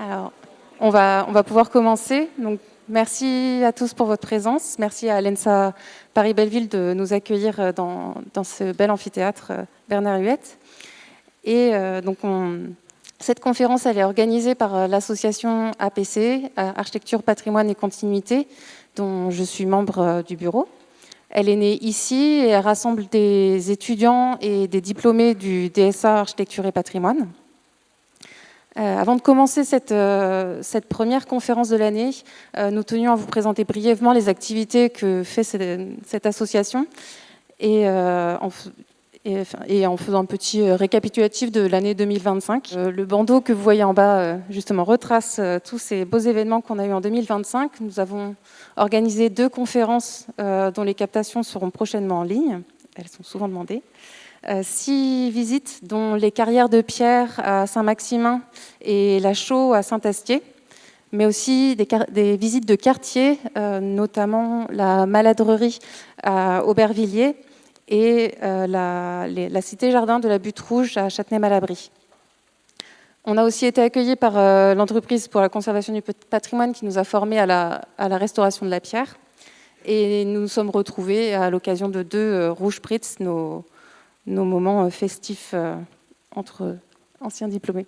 Alors, on va pouvoir commencer. Donc, merci à tous pour votre présence. Merci à l'ENSA Paris-Belleville de nous accueillir dans ce bel amphithéâtre Bernard Huet. Et cette conférence, elle est organisée par l'association APC, Architecture, Patrimoine et Continuité, dont je suis membre du bureau. Elle est née ici et elle rassemble des étudiants et des diplômés du DSA Architecture et Patrimoine. Avant de commencer cette première conférence de l'année, nous tenions à vous présenter brièvement les activités que fait cette association et en faisant un petit récapitulatif de l'année 2025. Le bandeau que vous voyez en bas, justement, retrace tous ces beaux événements qu'on a eu en 2025. Nous avons organisé 2 conférences dont les captations seront prochainement en ligne. Elles sont souvent demandées. 6 visites, dont les carrières de pierre à Saint-Maximin et la Chaux à Saint-Astier, mais aussi des visites de quartier, notamment la Maladrerie à Aubervilliers et la cité-jardin de la Butte Rouge à Châtenay-Malabry. On a aussi été accueillis par l'entreprise pour la conservation du patrimoine qui nous a formés à la restauration de la pierre. Et nous nous sommes retrouvés à l'occasion de 2 Rouge Pritz, nos moments festifs entre anciens diplômés.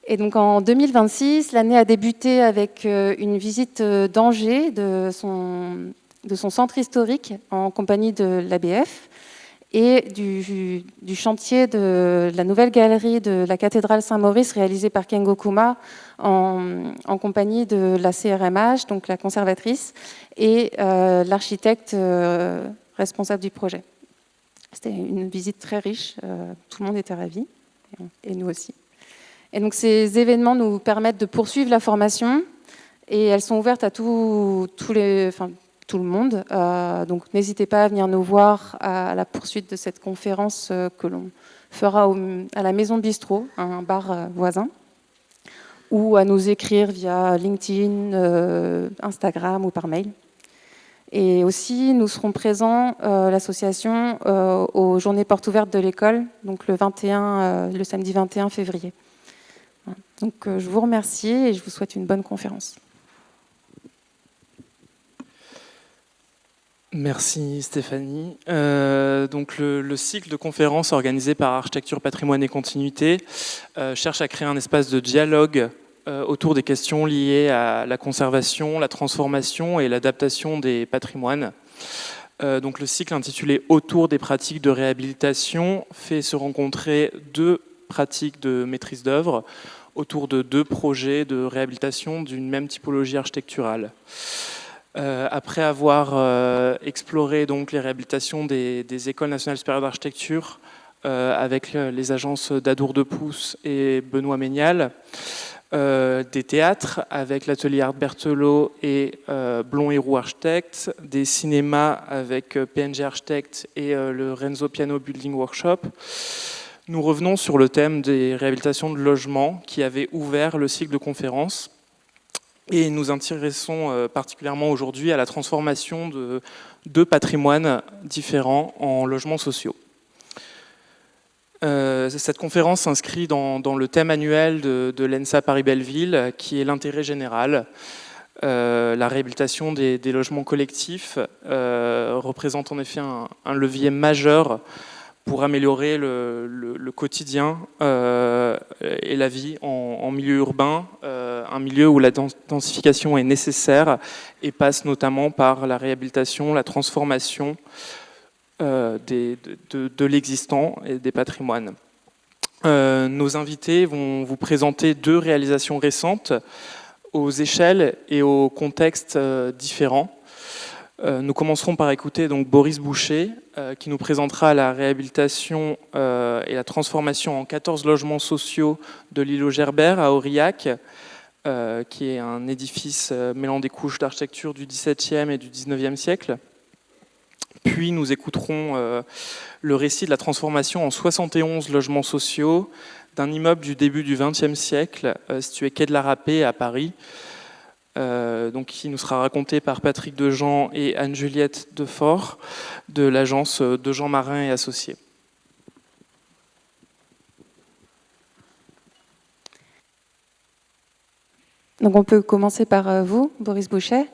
Et donc en 2026, l'année a débuté avec une visite d'Angers, de son centre historique, en compagnie de l'ABF, et du chantier de la nouvelle galerie de la cathédrale Saint-Maurice, réalisée par Kengo Kuma, en compagnie de la CRMH, donc la conservatrice, et l'architecte responsable du projet. C'était une visite très riche, tout le monde était ravi, et nous aussi. Et donc ces événements nous permettent de poursuivre la formation, et elles sont ouvertes à tout le monde. Donc n'hésitez pas à venir nous voir à la poursuite de cette conférence que l'on fera à la Maison Bistrot, un bar voisin, ou à nous écrire via LinkedIn, Instagram ou par mail. Et aussi, nous serons présents, l'association, aux journées portes ouvertes de l'école, donc le samedi 21 février. Donc, je vous remercie et je vous souhaite une bonne conférence. Merci Stéphanie. Donc le cycle de conférences organisé par Architecture, Patrimoine et Continuité cherche à créer un espace de dialogue autour des questions liées à la conservation, la transformation et l'adaptation des patrimoines. Donc le cycle intitulé « Autour des pratiques de réhabilitation » fait se rencontrer 2 pratiques de maîtrise d'œuvre autour de 2 projets de réhabilitation d'une même typologie architecturale. Après avoir exploré donc les réhabilitations des écoles nationales supérieures d'architecture avec les agences d'Adour de Pouce et Benoît Ménial, des théâtres avec l'atelier Art Berthelot et Blond et Roux Architectes, des cinémas avec PNG Architectes et le Renzo Piano Building Workshop. Nous revenons sur le thème des réhabilitations de logements qui avait ouvert le cycle de conférences et nous intéressons particulièrement aujourd'hui à la transformation de 2 patrimoines différents en logements sociaux. Cette conférence s'inscrit dans le thème annuel de l'ENSA Paris-Belleville, qui est l'intérêt général. La réhabilitation des logements collectifs représente en effet un levier majeur pour améliorer le quotidien et la vie en milieu urbain, un milieu où la densification est nécessaire et passe notamment par la réhabilitation, la transformation de l'existant et des patrimoines. Nos invités vont vous présenter 2 réalisations récentes aux échelles et aux contextes différents. Nous commencerons par écouter donc Boris Boucher qui nous présentera la réhabilitation et la transformation en 14 logements sociaux de l'îlot Gerbert à Aurillac, qui est un édifice mêlant des couches d'architecture du XVIIe et du XIXe siècle. Puis nous écouterons le récit de la transformation en 71 logements sociaux d'un immeuble du début du XXe siècle situé quai de la Râpée à Paris, donc qui nous sera raconté par Patrick Dejean et Anne-Juliette Defort de l'agence Dejean Marin et Associés. Donc on peut commencer par vous, Boris Bouchet.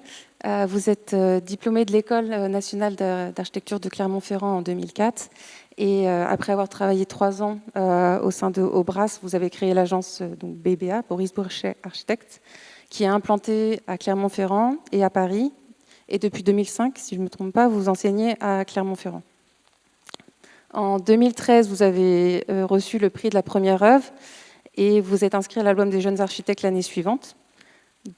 Vous êtes diplômé de l'École nationale d'architecture de Clermont-Ferrand en 2004. Et après avoir travaillé 3 ans au sein de Aubras, vous avez créé l'agence donc BBA, Boris Bouchet Architecte, qui est implantée à Clermont-Ferrand et à Paris. Et depuis 2005, si je ne me trompe pas, vous enseignez à Clermont-Ferrand. En 2013, vous avez reçu le prix de la première œuvre et vous êtes inscrit à l'album des jeunes architectes l'année suivante.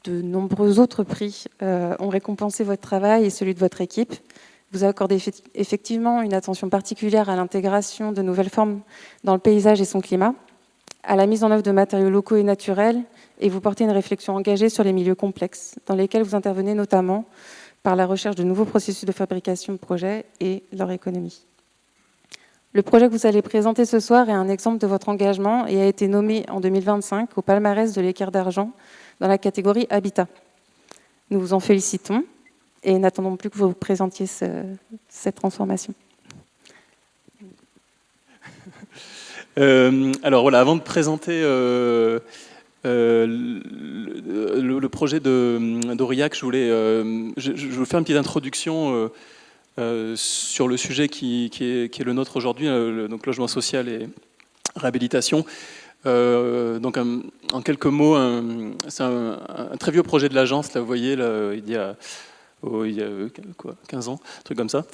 De nombreux autres prix ont récompensé votre travail et celui de votre équipe. Vous accordez effectivement une attention particulière à l'intégration de nouvelles formes dans le paysage et son climat, à la mise en œuvre de matériaux locaux et naturels, et vous portez une réflexion engagée sur les milieux complexes, dans lesquels vous intervenez notamment par la recherche de nouveaux processus de fabrication de projets et leur économie. Le projet que vous allez présenter ce soir est un exemple de votre engagement et a été nommé en 2025 au palmarès de l'Équerre d'Argent dans la catégorie Habitat. Nous vous en félicitons et n'attendons plus que vous présentiez cette transformation. Alors voilà, avant de présenter le projet d'Aurillac, je voulais vous faire une petite introduction sur le sujet qui est le nôtre aujourd'hui, donc logement social et réhabilitation. Donc en quelques mots, c'est un très vieux projet de l'agence, là vous voyez, là, il y a 15 ans, un truc comme ça,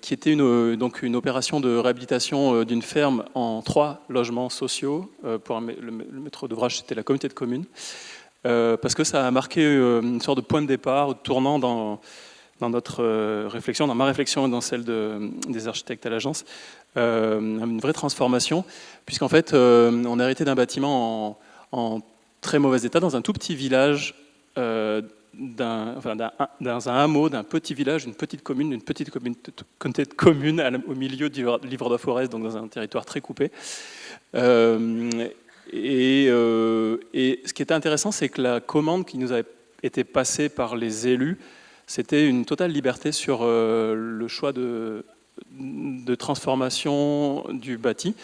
qui était une opération de réhabilitation d'une ferme en 3 logements sociaux. Pour le maître d'ouvrage, c'était la communauté de communes, parce que ça a marqué une sorte de point de départ, tournant dans notre réflexion, dans ma réflexion et dans celle des architectes à l'agence, une vraie transformation, puisqu'en fait, on a hérité d'un bâtiment en très mauvais état, dans un tout petit village, dans un hameau, d'un petit village, une petite communauté de communes au milieu du Livre-de-Forez, donc dans un territoire très coupé. Et ce qui était intéressant, c'est que la commande qui nous avait été passée par les élus, c'était une totale liberté sur le choix de transformation du bâti.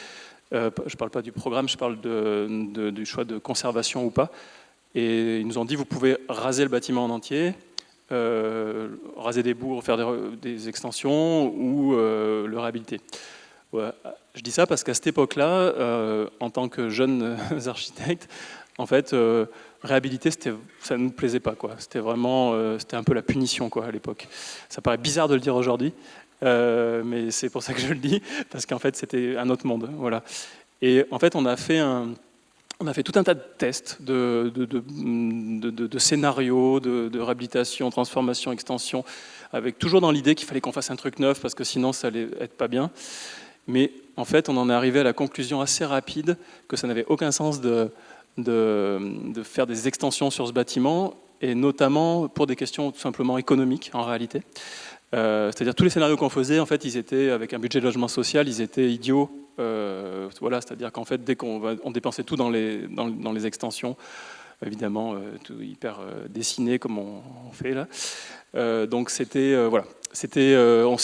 Je ne parle pas du programme, je parle du choix de conservation ou pas. Et ils nous ont dit, vous pouvez raser le bâtiment en entier, raser des bouts, faire des extensions ou le réhabiliter. Ouais. Je dis ça parce qu'à cette époque-là, en tant que jeunes architectes, en fait, réhabiliter, ça ne nous plaisait pas, quoi. C'était vraiment, c'était un peu la punition, quoi, à l'époque. Ça paraît bizarre de le dire aujourd'hui, mais c'est pour ça que je le dis, parce qu'en fait, c'était un autre monde, voilà. Et en fait, on a fait tout un tas de tests, de scénarios, de réhabilitation, transformation, extension, avec toujours dans l'idée qu'il fallait qu'on fasse un truc neuf, parce que sinon, ça allait être pas bien. Mais en fait, on en est arrivé à la conclusion assez rapide que ça n'avait aucun sens de faire des extensions sur ce bâtiment, et notamment pour des questions tout simplement économiques en réalité. C'est-à-dire tous les scénarios qu'on faisait, en fait, ils étaient avec un budget de logement social, ils étaient idiots. Voilà, c'est-à-dire qu'en fait, dès on dépensait tout dans les extensions, évidemment, tout hyper dessiné comme on fait là. Donc c'était voilà,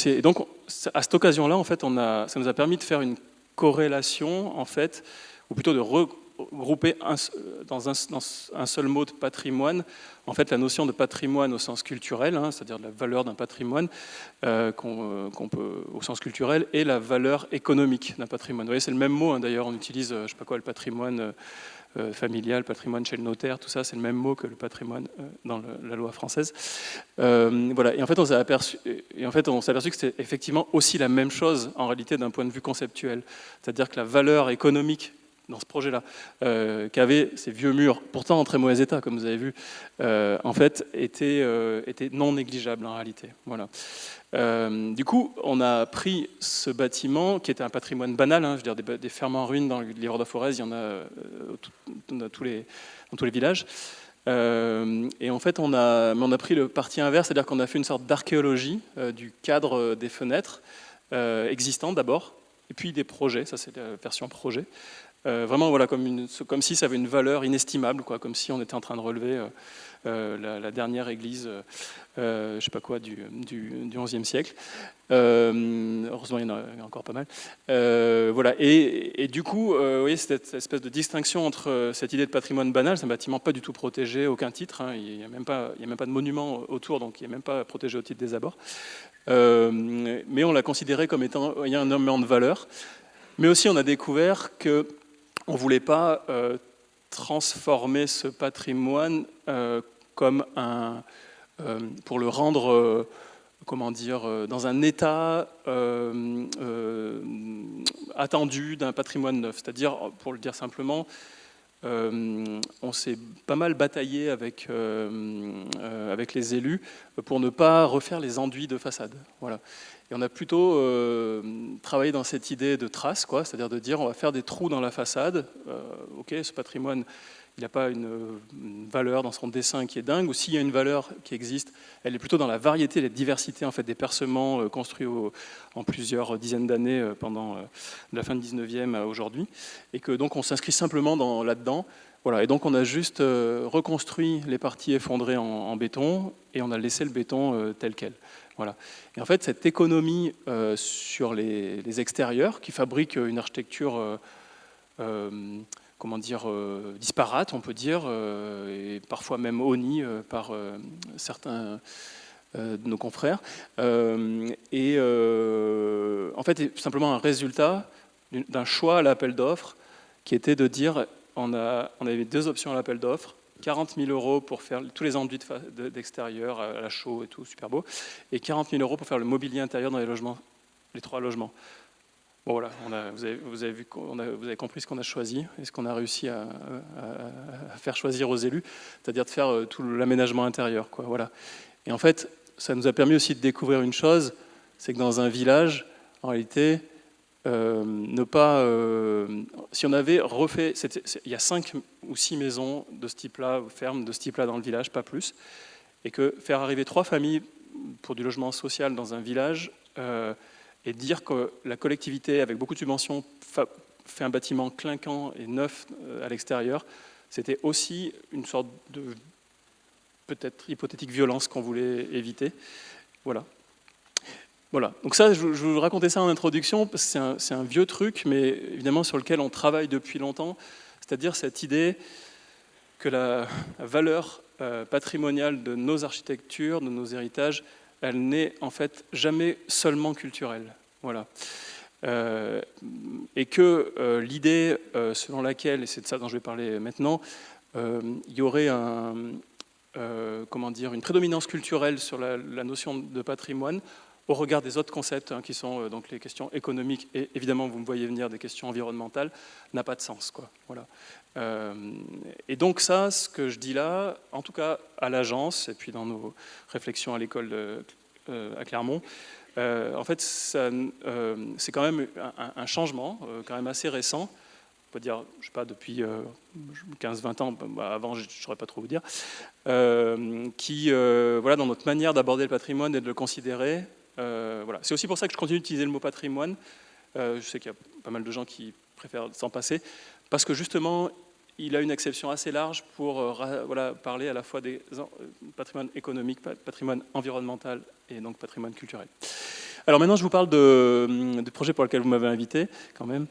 et donc à cette occasion-là, en fait, ça nous a permis de faire une corrélation, en fait, ou plutôt de regrouper dans un seul mot de patrimoine, en fait, la notion de patrimoine au sens culturel, hein, c'est-à-dire la valeur d'un patrimoine qu'on peut au sens culturel, et la valeur économique d'un patrimoine. Vous voyez, c'est le même mot, hein, d'ailleurs, on utilise, je sais pas quoi, le patrimoine familial, patrimoine chez le notaire, tout ça, c'est le même mot que le patrimoine dans la loi française. Voilà. Et en fait, on s'est aperçu que c'était effectivement aussi la même chose, en réalité, d'un point de vue conceptuel. C'est-à-dire que la valeur économique dans ce projet-là, qu'avaient ces vieux murs, pourtant en très mauvais état, comme vous avez vu, en fait, était non négligeable en réalité. Voilà. Du coup, on a pris ce bâtiment, qui était un patrimoine banal, hein, je veux dire des fermes en ruine dans le Livre-de-Forez, il y en a dans tous les villages. Et en fait, on a pris le parti inverse, c'est-à-dire qu'on a fait une sorte d'archéologie du cadre des fenêtres existantes d'abord, et puis des projets, ça c'est la version projet. Vraiment, voilà, comme si ça avait une valeur inestimable, quoi, comme si on était en train de relever la dernière église, je sais pas quoi, du XIe siècle. Heureusement, il y en a encore pas mal. Voilà. Et du coup, vous voyez, cette espèce de distinction entre cette idée de patrimoine banal, c'est un bâtiment pas du tout protégé, aucun titre, hein, il n'y a même pas de monument autour, donc il n'est même pas protégé au titre des abords. Mais on l'a considéré comme étant ayant énormément de valeur. Mais aussi, on a découvert qu'on ne voulait pas transformer ce patrimoine comme pour le rendre, comment dire, dans un état attendu d'un patrimoine neuf. C'est-à-dire, pour le dire simplement, on s'est pas mal bataillé avec les élus pour ne pas refaire les enduits de façade. Voilà. Et on a plutôt travaillé dans cette idée de trace, quoi, c'est-à-dire de dire on va faire des trous dans la façade. Ok, ce patrimoine, il n'a pas une valeur dans son dessin qui est dingue, ou s'il y a une valeur qui existe, elle est plutôt dans la variété, la diversité en fait, des percements construits en plusieurs dizaines d'années pendant la fin du 19e à aujourd'hui, et que donc on s'inscrit simplement là-dedans. Voilà, et donc on a juste reconstruit les parties effondrées en béton, et on a laissé le béton tel quel. Voilà. Et en fait, cette économie sur les extérieurs, qui fabrique une architecture comment dire, disparate, on peut dire, et parfois même honnie par certains de nos confrères, et en fait, c'est simplement un résultat d'un choix à l'appel d'offres qui était de dire, on avait deux options à l'appel d'offres, 40 000 € pour faire tous les enduits d'extérieur, à la chaux et tout, super beau, et 40 000 € pour faire le mobilier intérieur dans les logements, les 3 logements. Bon voilà, vous avez compris ce qu'on a choisi et ce qu'on a réussi à faire choisir aux élus, c'est-à-dire de faire tout l'aménagement intérieur, quoi, voilà. Et en fait, ça nous a permis aussi de découvrir une chose, c'est que dans un village, en réalité, si on avait refait, il y a 5 ou 6 maisons de ce type-là, fermes de ce type-là dans le village, pas plus, et que faire arriver 3 familles pour du logement social dans un village, et dire que la collectivité, avec beaucoup de subventions, fait un bâtiment clinquant et neuf à l'extérieur, c'était aussi une sorte de peut-être hypothétique violence qu'on voulait éviter. Voilà. Voilà. Donc ça, je vous racontais ça en introduction, parce que c'est un vieux truc, mais évidemment sur lequel on travaille depuis longtemps, c'est-à-dire cette idée que la valeur patrimoniale de nos architectures, de nos héritages, elle n'est en fait jamais seulement culturelle. Voilà. Et que l'idée selon laquelle, et c'est de ça dont je vais parler maintenant, il y aurait une prédominance culturelle sur la notion de patrimoine au regard des autres concepts qui sont donc les questions économiques et évidemment, vous me voyez venir, des questions environnementales, n'a pas de sens, quoi. Voilà. Et donc ça, ce que je dis là, en tout cas à l'agence et puis dans nos réflexions à l'école à Clermont, en fait, c'est quand même un changement quand même assez récent. On peut dire, je ne sais pas, depuis 15-20 ans, avant je ne saurais pas trop vous dire, qui, voilà, dans notre manière d'aborder le patrimoine et de le considérer, voilà. C'est aussi pour ça que je continue d'utiliser le mot patrimoine. Je sais qu'il y a pas mal de gens qui préfèrent s'en passer, parce que justement, il a une acception assez large pour voilà, parler à la fois des patrimoine économique, patrimoine environnemental et donc patrimoine culturel. Alors maintenant, je vous parle du projet pour lequel vous m'avez invité, quand même,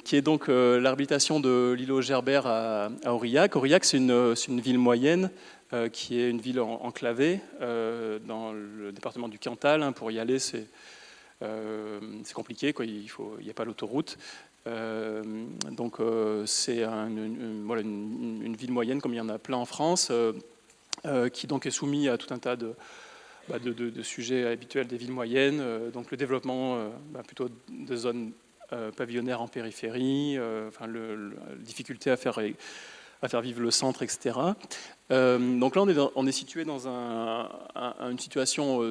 qui est donc l'habilitation de l'îlot Gerbert à Aurillac. Aurillac, c'est une ville moyenne, qui est une ville enclavée dans le département du Cantal. Hein, pour y aller, c'est compliqué, quoi. Il n'y a pas l'autoroute. Donc c'est voilà, une ville moyenne, comme il y en a plein en France, qui donc est soumise à tout un tas de sujets habituels des villes moyennes, donc le développement plutôt de zones pavillonnaires en périphérie, enfin la difficulté à faire vivre le centre, etc. Donc là, on est situé dans une situation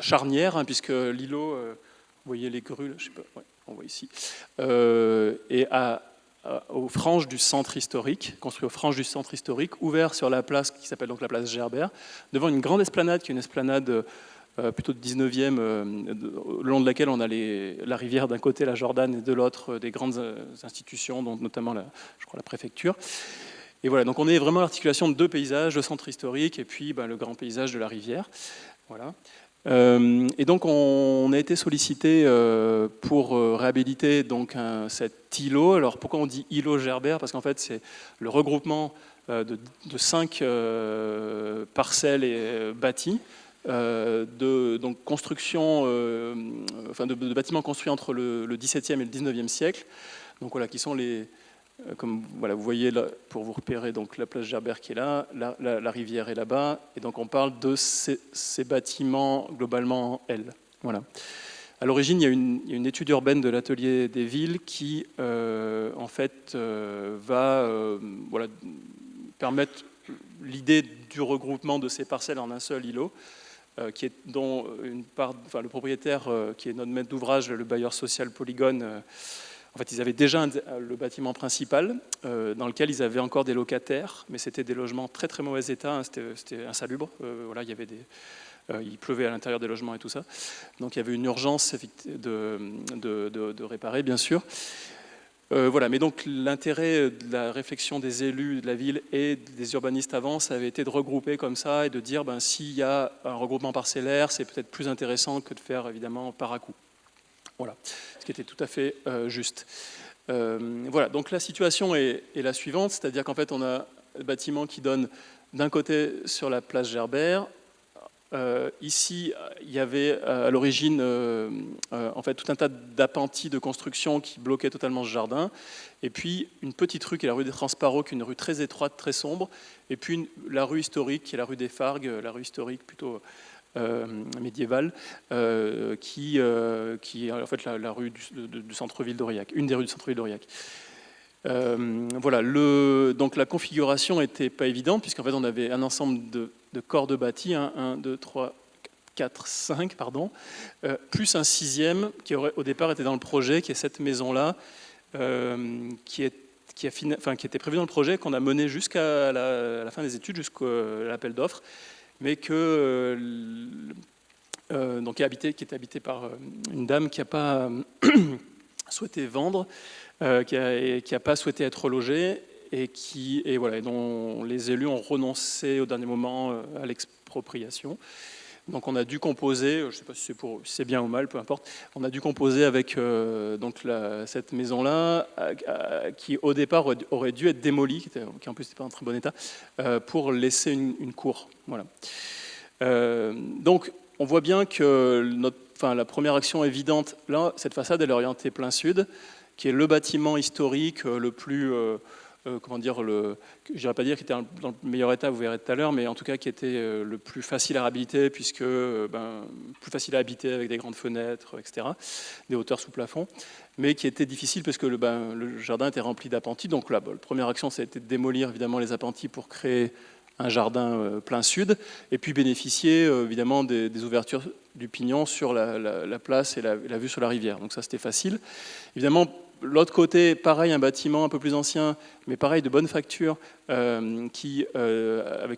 charnière, hein, puisque l'îlot, vous voyez les grues, là, je sais pas, ouais, on voit ici, et aux franges du centre historique, construit aux franges du centre historique, ouvert sur la place qui s'appelle donc la place Gerbert, devant une grande esplanade qui est une esplanade plutôt de 19e, le long de laquelle on a la rivière d'un côté, la Jordan, et de l'autre, des grandes institutions, dont notamment, je crois, la préfecture. Et voilà, donc on est vraiment à l'articulation de deux paysages, le centre historique et puis le grand paysage de la rivière. Voilà. Et donc on a été sollicité pour réhabiliter donc cet îlot. Alors pourquoi on dit îlot Gerbert? Parce qu'en fait c'est le regroupement de 5 parcelles et bâties, donc construction, de bâtiments construits entre le XVIIe et le XIXe siècle. Donc voilà, qui sont comme voilà, vous voyez là, pour vous repérer, donc la place Gerbert qui est là, la rivière est là-bas, et donc on parle de ces bâtiments globalement en L. Voilà. À l'origine, il y a une étude urbaine de l'Atelier des villes qui, en fait, va permettre l'idée du regroupement de ces parcelles en un seul îlot, dont le propriétaire, qui est notre maître d'ouvrage, le bailleur social Polygone. En fait, ils avaient déjà le bâtiment principal, dans lequel ils avaient encore des locataires, mais c'était des logements très très mauvais état, hein, c'était insalubre. Voilà, il y avait il pleuvait à l'intérieur des logements et tout ça. Donc il y avait une urgence de réparer, bien sûr. Voilà, mais donc l'intérêt de la réflexion des élus de la ville et des urbanistes avant, ça avait été de regrouper comme ça et de dire s'il y a un regroupement parcellaire, c'est peut-être plus intéressant que de faire évidemment par à coup. Voilà, ce qui était tout à fait juste. Voilà, donc la situation est la suivante, c'est-à-dire qu'en fait on a un bâtiment qui donne d'un côté sur la place Gerbert. Ici, il y avait à l'origine en fait tout un tas d'appentis de construction qui bloquaient totalement ce jardin, et puis une petite rue qui est la rue des Transparaux, qui est une rue très étroite, très sombre, et puis la rue historique qui est la rue des Fargues, la rue historique plutôt médiévale, qui est en fait la rue du centre-ville d'Aurillac, une des rues du centre-ville d'Aurillac. Voilà, donc la configuration n'était pas évidente, puisqu'en fait on avait un ensemble de corps de bâtis, 1, 2, 3, 4, 5, pardon, plus un sixième qui aurait au départ été dans le projet, qui est cette maison-là, qui était prévue dans le projet, qu'on a mené jusqu'à la fin des études, jusqu'à l'appel d'offres, mais qui est habité par une dame qui n'a pas souhaité vendre, qui n'a pas souhaité être relogée, et dont les élus ont renoncé au dernier moment à l'expropriation. Donc on a dû composer, je ne sais pas si c'est bien ou mal, peu importe, on a dû composer avec cette maison-là, qui au départ aurait dû être démolie, qui en plus n'était pas en très bon état, pour laisser une cour. Voilà. Donc on voit bien que la première action évidente, là, cette façade elle est orientée plein sud, qui est le bâtiment historique le plus... je ne dirais pas dire qu'il était dans le meilleur état, vous verrez tout à l'heure, mais en tout cas qui était le plus facile à réhabiliter, puisque plus facile à habiter avec des grandes fenêtres, etc., des hauteurs sous plafond, mais qui était difficile parce que le jardin était rempli d'appentis. Donc là, la première action, ça a été de démolir évidemment les appentis pour créer un jardin plein sud, et puis bénéficier évidemment des ouvertures du pignon sur la place et la vue sur la rivière. Donc ça, c'était facile. Évidemment, l'autre côté, pareil, un bâtiment un peu plus ancien, mais pareil, de bonne facture, avec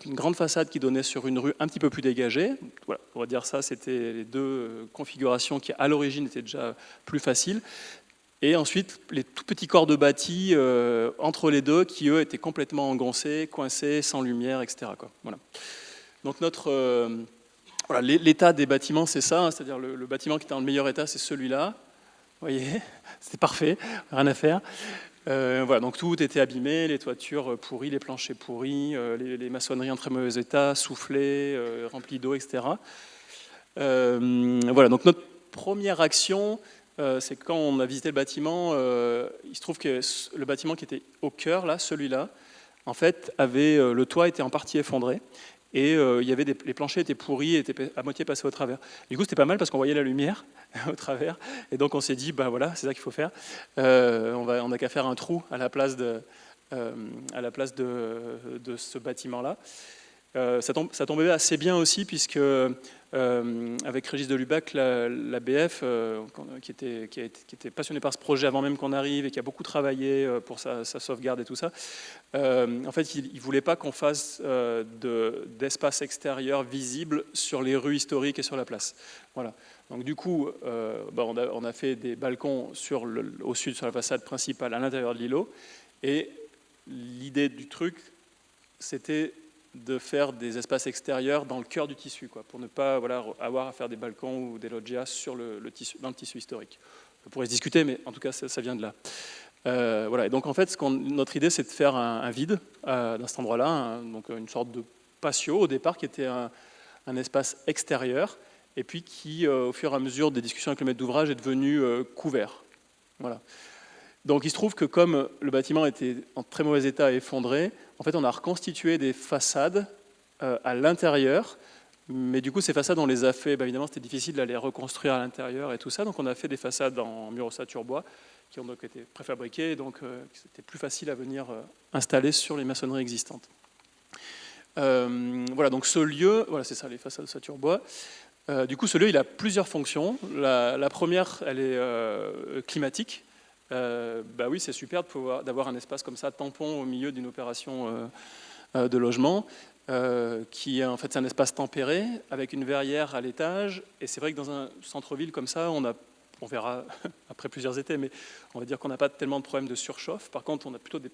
une grande façade qui donnait sur une rue un petit peu plus dégagée. Voilà, on va dire ça, c'était les deux configurations qui, à l'origine, étaient déjà plus faciles. Et ensuite, les tout petits corps de bâtis entre les deux, qui, eux, étaient complètement engoncés, coincés, sans lumière, etc. Voilà. Donc l'état des bâtiments, c'est ça, hein, c'est-à-dire le bâtiment qui était dans le meilleur état, c'est celui-là. Vous voyez, c'était parfait, rien à faire. Voilà, donc tout était abîmé, les toitures pourries, les planchers pourris, les maçonneries en très mauvais état, soufflées, remplies d'eau, etc. Voilà, donc notre première action, c'est quand on a visité le bâtiment, il se trouve que le bâtiment qui était au cœur, là, celui-là, en fait, le toit était en partie effondré. Et les planchers étaient pourris, étaient à moitié passés au travers. Du coup, c'était pas mal parce qu'on voyait la lumière au travers. Et donc, on s'est dit, voilà, c'est ça qu'il faut faire. On n'a qu'à faire un trou à la place de ce bâtiment-là. Ça tombait assez bien aussi puisque avec Régis de Lubac, la BF, qui était passionné par ce projet avant même qu'on arrive et qui a beaucoup travaillé pour sa sauvegarde et tout ça, en fait, il ne voulait pas qu'on fasse d'espace extérieur visible sur les rues historiques et sur la place. Voilà. Donc du coup, on a fait des balcons au sud sur la façade principale à l'intérieur de l'îlot. Et l'idée du truc, c'était de faire des espaces extérieurs dans le cœur du tissu, quoi, pour ne pas avoir à faire des balcons ou des loggias dans le tissu historique. Ça pourrait se discuter, mais en tout cas, ça vient de là. Et donc en fait, notre idée, c'est de faire un vide dans cet endroit-là, donc une sorte de patio au départ qui était un espace extérieur, et puis qui, au fur et à mesure des discussions avec le maître d'ouvrage, est devenu couvert. Voilà. Donc il se trouve que comme le bâtiment était en très mauvais état et effondré, en fait on a reconstitué des façades à l'intérieur, mais du coup ces façades on les a fait, évidemment c'était difficile de les reconstruire à l'intérieur et tout ça, donc on a fait des façades en mur ossature bois qui ont donc été préfabriquées, donc c'était plus facile à venir installer sur les maçonneries existantes. Donc ce lieu, c'est ça les façades ossature bois. Du coup ce lieu il a plusieurs fonctions. La première elle est climatique. Oui, c'est super d'avoir un espace comme ça, tampon au milieu d'une opération de logement, qui est en fait un espace tempéré, avec une verrière à l'étage. Et c'est vrai que dans un centre-ville comme ça, on verra après plusieurs étés, mais on va dire qu'on n'a pas tellement de problèmes de surchauffe. Par contre, on a plutôt des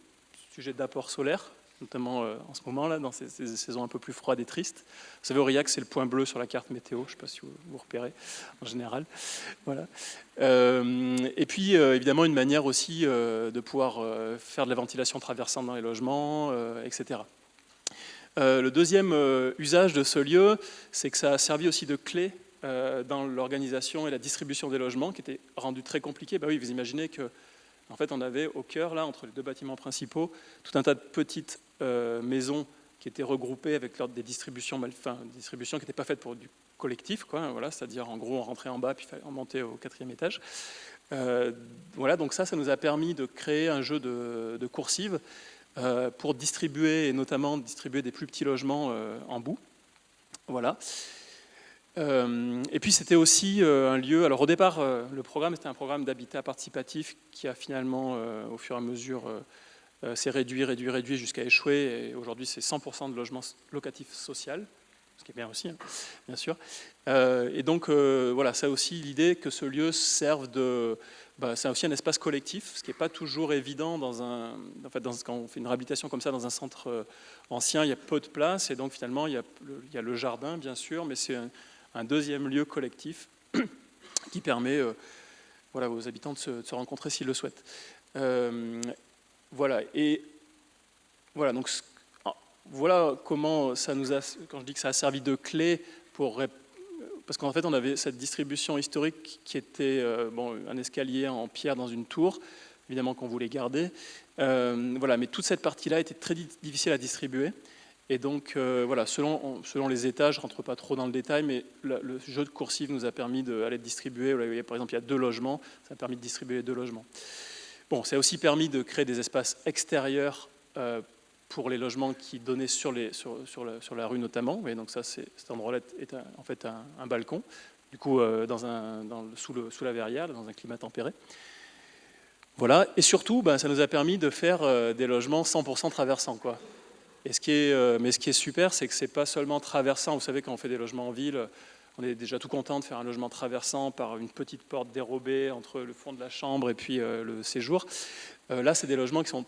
sujets d'apport solaire, notamment en ce moment-là, dans ces saisons un peu plus froides et tristes. Vous savez, Aurillac, c'est le point bleu sur la carte météo, je ne sais pas si vous repérez, en général. Voilà. Et puis, évidemment, une manière aussi de pouvoir faire de la ventilation traversante dans les logements, etc. Le deuxième usage de ce lieu, c'est que ça a servi aussi de clé dans l'organisation et la distribution des logements, qui était rendu très compliqué. Oui, vous imaginez que en fait, on avait au cœur, là, entre les deux bâtiments principaux, tout un tas de petites maisons qui étaient regroupées avec des distributions, distributions qui n'étaient pas faites pour du collectif, quoi, voilà, c'est-à-dire en gros on rentrait en bas puis on montait au 4e étage. Donc ça nous a permis de créer un jeu de coursive pour distribuer, et notamment distribuer des plus petits logements en bout. Voilà. Et puis c'était aussi un lieu, alors au départ le programme c'était un programme d'habitat participatif qui a finalement au fur et à mesure s'est réduit jusqu'à échouer, et aujourd'hui c'est 100% de logements locatifs sociaux, ce qui est bien aussi, hein, bien sûr. Et donc ça a aussi l'idée que ce lieu serve c'est aussi un espace collectif, ce qui n'est pas toujours évident quand on fait une réhabilitation comme ça dans un centre ancien, il y a peu de place, et donc finalement il y a le jardin bien sûr, mais c'est un deuxième lieu collectif qui permet aux habitants de se rencontrer s'ils le souhaitent. Donc voilà comment ça nous a, quand je dis que ça a servi de clé parce qu'en fait on avait cette distribution historique qui était un escalier en pierre dans une tour, évidemment qu'on voulait garder, mais toute cette partie-là était très difficile à distribuer. Et donc, selon les étages, je ne rentre pas trop dans le détail, mais le jeu de coursive nous a permis d'aller distribuer. Par exemple, il y a 2 logements, ça a permis de distribuer les 2 logements. Ça a aussi permis de créer des espaces extérieurs pour les logements qui donnaient sur la rue notamment. Donc cet endroit-là est en fait un balcon, du coup sous la verrière, dans un climat tempéré. Voilà. Et surtout, ça nous a permis de faire des logements 100% traversants, quoi. Et ce qui est super, c'est que c'est pas seulement traversant. Vous savez, quand on fait des logements en ville, on est déjà tout content de faire un logement traversant par une petite porte dérobée entre le fond de la chambre et puis le séjour. Là, c'est des logements qui sont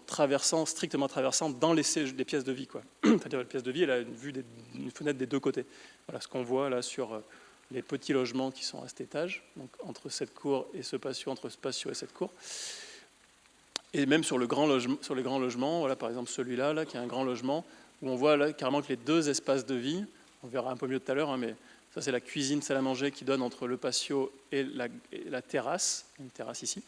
strictement traversants dans les pièces de vie, quoi. C'est-à-dire la pièce de vie, elle a une fenêtre des 2 côtés. Voilà ce qu'on voit là sur les petits logements qui sont à cet étage, donc entre cette cour et ce patio, entre ce patio et cette cour. Et même sur les grands logements, par exemple celui-là, là, qui est un grand logement, où on voit là, carrément que les 2 espaces de vie, on verra un peu mieux tout à l'heure, hein, mais ça c'est la cuisine, salle à manger qui donne entre le patio et la terrasse, une terrasse ici,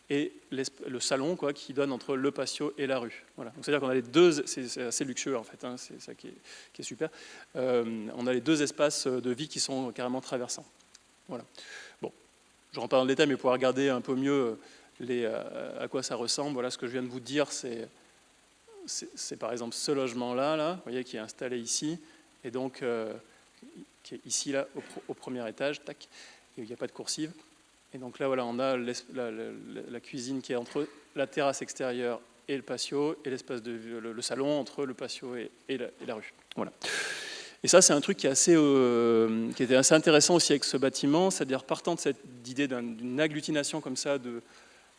et le salon qui donne entre le patio et la rue. Voilà. Donc c'est-à-dire qu'on a les 2, c'est assez luxueux en fait, hein, c'est ça qui est super. On a les 2 espaces de vie qui sont carrément traversants. Voilà. Bon, je rentre pas dans le détail, mais pour regarder un peu mieux à quoi ça ressemble. Voilà, ce que je viens de vous dire, c'est par exemple ce logement-là, vous voyez, qui est installé ici. et donc qui est ici là au premier étage, tac, et il n'y a pas de coursive. Et donc là, voilà, on a la cuisine qui est entre la terrasse extérieure et le patio, et le salon entre le patio et la rue. Voilà. Et ça, c'est un truc qui était assez intéressant aussi avec ce bâtiment, c'est-à-dire partant de cette idée d'une agglutination comme ça de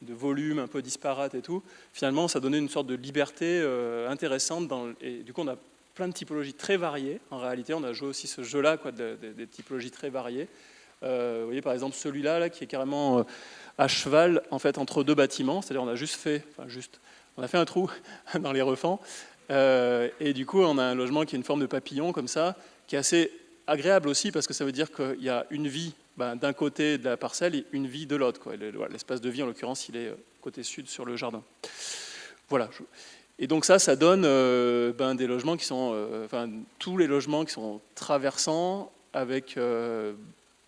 volume un peu disparate et tout, finalement, ça donnait une sorte de liberté intéressante. Et du coup, on a plein de typologies très variées. En réalité, on a joué aussi ce jeu-là, des typologies très variées. Vous voyez par exemple celui-là là, qui est carrément à cheval en fait, entre deux bâtiments, c'est-à-dire on a fait un trou dans les refends, et du coup on a un logement qui est une forme de papillon comme ça, qui est assez agréable aussi parce que ça veut dire qu'il y a une vie d'un côté de la parcelle et une vie de l'autre. L'espace de vie en l'occurrence il est côté sud sur le jardin. Voilà. Et donc ça donne des logements qui sont, tous les logements qui sont traversants avec